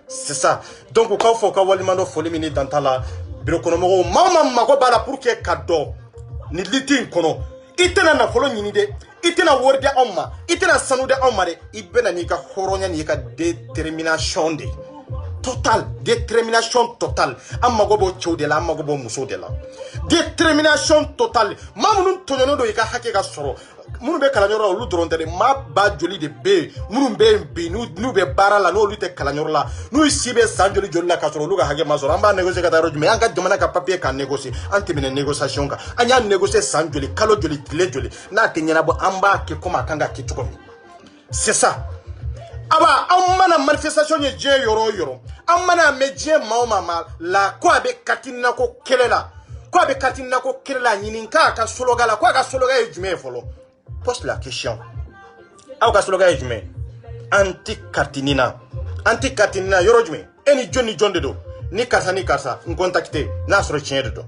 c'est ça donc k'aw fɔ ka waliɲuman dɔn foli min ni danta la bureau kɔnɔ mɔgɔw maa o maa mago b'a la pour que ka dɔn ni litin kono itena na folo nyini de itena worde amma itena sanu de amma de ibena ni ka horonya ni ka détermination de total détermination totale amma go bo chode la amma go bo muso de la détermination totale mamunun tonyono do ika hake ka soro munu be kalanyoro lu dorontere ma ba joli de be munu be nu be bara la no lu te kalanyoro la nu sibe sanjoli joli la ka soro lu ga hage ma soro amba négocier ka taro jume anga jamana ka papier ka négocier antimine négociation ka anya négocier sanjoli kalo joli tile joli na tenyana bo amba ke koma kanga ke tukomi c'est ça aba amana manifestation ye je yoro amana meje maoma la kwa be katina ko kelela kwa be katina ko kelela nyininka ka sologa la kwa ka sologa e jume folo pose la question aw ka sologa e jume anti katinina yoro jume eni joni jonde do ni kasa n contacter na soro chien de do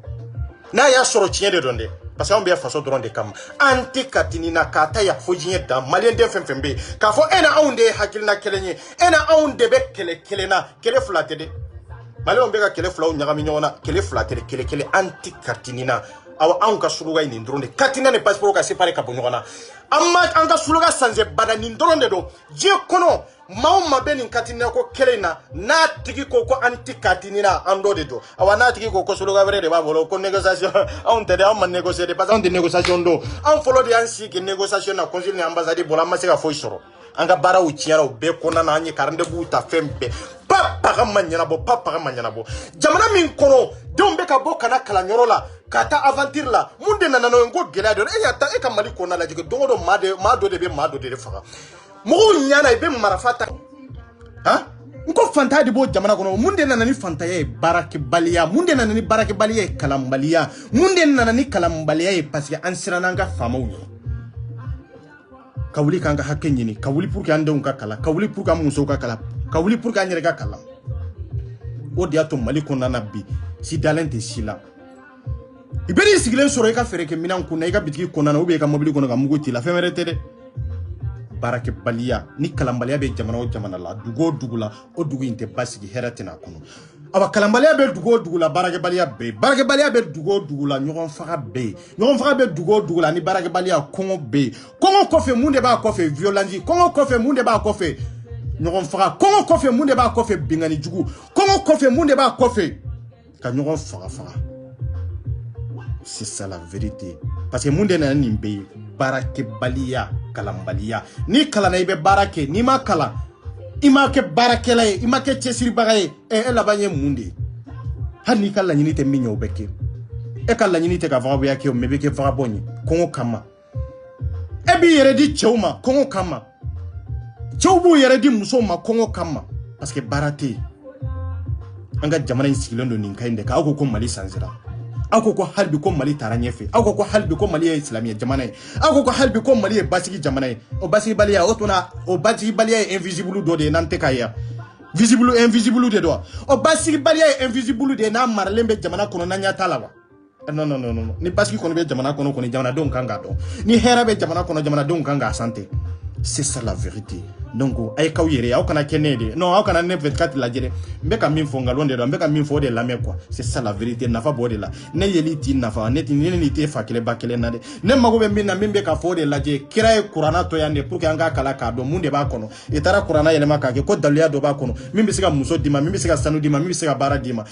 na ya soro chien de donde parce qu'on bien façon de kam anti katinina kata ya fojinye da malien de fembe ka fo ena onde hakilna kelenye ena onde be kele flate de malien be ka kele flaw nyagami nyona kele flate de kele anti katinina awa an ka suluga ni ndronde katina ne passeport ka séparer ka bonyona amma an ka suluga sanze bada ni ndronde do je kono mauma beni katina ko kelena na tigi ko anti katinina ando de do awa na tigi ko suluga vere de babolo ko négociation on te de on négocier de pas on de négociation do on follow de ansi que négociation na consul ni ambassade bola masika fo soro anga bara u tiara u be kona na anyi karande buta fembe papa manyana bo jamana min kono dombe ka bo kana kala nyorola kata aventure la munde na no ngo gela do e yata e ka mali kona la jige do ma do de faka mo nyana ibe marafata ha nko fanta di bo jamana kono munde na ni fanta ye barake balia munde na ni barake balia kalambalia munde na ni kalambalia parce que ansirana nga famawu kawuli kanga hakenyini kawuli pour que ande unka kala kawuli pour que muso ka kala kawuli pour que anyere ka kala o dia to mali konna na bi si dalente sila iberi sigilen soro ka fere ke minan kunna ka bitiki konna na ube ka mobili kono ka muguti la femere tede barake balia ni kalambalia be jamana o jamana la dugula o dugu inte basigi heratina kono aba kalambalia be dugula barake balia be dugula nyogon faga be dugula ni barake balia kongo be kongo kofe munde ba kofe violence kongo kofe munde ba kofe nyogon faga kongo kofe munde ba kofe bingani jugu kongo kofe munde ba kofe ka nyogon faga c'est ça la vérité parce que munde na nimbe barake balia kalambalia ni kala na ibe barake ni ma kala ima ke barake la ima ke chesiri bagaye e la banye munde hani kala nyini te minyo beke e kala nyini te ka vabo yake o mebeke vabonyi kongo kama e bi yere di chewma kongo kama chewbu yere di musoma kongo kama parce que barate anga jamana insikilondo ninkainde ka ako ko mali sanzira ako ko halbi ko mali taranyefe ako ko halbi ko mali islamia jamana ako ko halbi ko mali basigi jamana o basigi balia otuna o basigi balia invisible do de nante kaya visible invisible de do o basigi balia invisible de na marlembe jamana kono nanya talawa non ni basigi kono be jamana kono jamana don kanga do ni hera be jamana kono jamana don kanga santé c'est ça la vérité donc ay kawire aw kana kenede non aw kana ne 24 la jere mbeka min fo ngalonde do mbeka min fo de la me quoi c'est ça la vérité nafa bode la ne yeli ti nafa ne ti ni te fakele bakele na de ne mago be minna min be ka fo de la je kira e qur'ana to yande pour que anga kala ka do munde ba kono e tara qur'ana yele maka ke ko daluya do ba kono min be siga muso dima min be siga sanu dima min be siga bara dima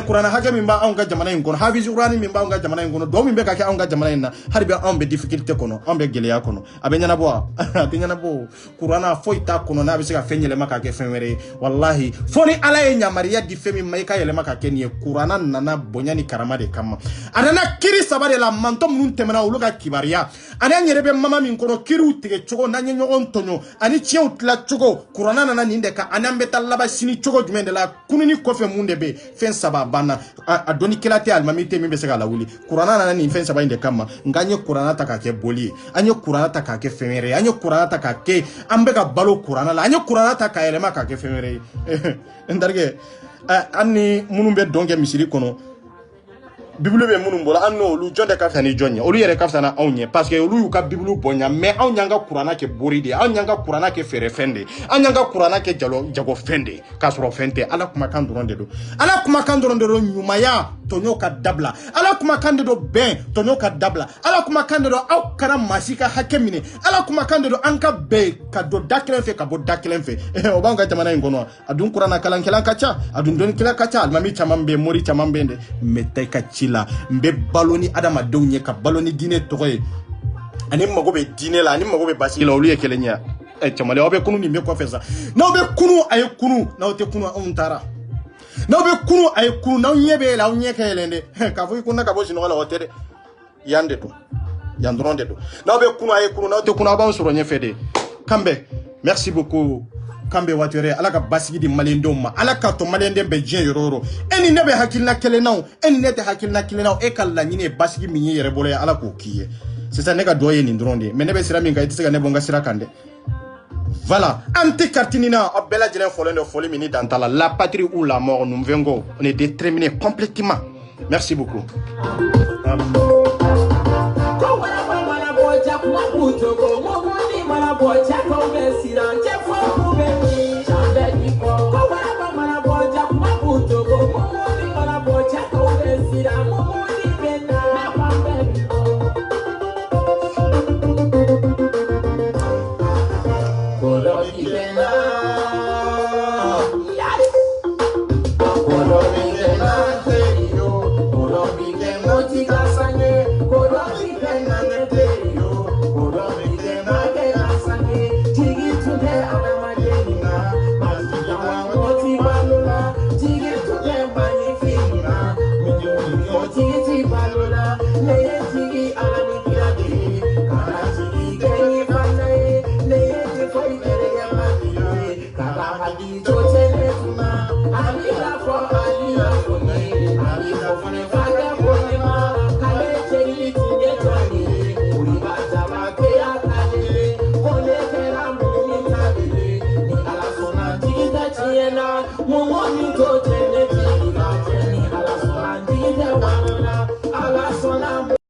qur'ana hake min ba anga jamana en kono hafiz qur'ani min ba anga jamana en kono do min be ka ke anga jamana en na harbi ambe difficulté kono ambe gele ya kono abenyana bo abenyana bo qur'ana fo ita kono na bisika fenyele maka ke fenwere wallahi foni ala ye nyamariya di femi maika yele maka ke ni qur'ana nana bonyani karama de kama anana kiri sabade la mantom nun temena uluka kibaria ana nyerebe mama min kono kiru tige chogo na nyogon tonyo ani cheu tla chogo qur'ana nana ninde ka anambeta laba sini chogo jumende la kunini kofe munde be fen sababana adoni kelate almamite mimbe sega la wuli qur'ana nana ni fen sabande kama nganye qur'ana taka ke boli anyo qur'ana taka ke fenwere anyo qur'ana taka ke ambeka balo qur'ana la anyo qur'ana ta kayelema ka ke fenwere ndarge anni munumbe donge misiri kono Bible be munun bola anno olu jonde ka fani jonya olu yere ka fana awnye parce que olu yu ka Bible bonya mais aw nyanga Qur'ana ke boride aw nyanga Qur'ana ke fere fende aw nyanga Qur'ana ke jago fende ka soro fente ala kuma kan doron de do ala kuma kan doron de do nyumaya tonyo ka dabla ala kuma kan de do ben tonyo ka dabla ala kuma kan de do aw kana masika hakemine ala kuma kan de do anka be ka do daklen fe ka bo daklen fe o banga jamana ngono adun Qur'ana kalan kelan kacha adun don kila kacha almami chamambe mori chamambe de metay ka la mbe baloni adama donye ka baloni dine toye ani mago be dine la ani mago be basi la olu ye kelenya chamale obe kunu ni me ko fesa na obe kunu ay kunu na ote kunu on tara na obe kunu ay kunu na nyebe la onye kelende ka fu kunna ka bo sino la hotere yande to yandronde to na obe kunu ay kunu na ote kunu aba on soro nye fede kambe merci beaucoup kambe watere alaka basigi di malendo ma alaka to malende be jien yororo eni nebe hakilna kelenaw eni nete hakilna kelenaw e kala nyine basigi mi yere bolo ya alako kiye c'est ça nega doye ni ndronde mais nebe sira minga itse ga nebo ngasira kande voilà anti cartinina obela jelen folende foli mini dantala la patrie ou la mort nous vengo on est déterminé complètement merci beaucoup Go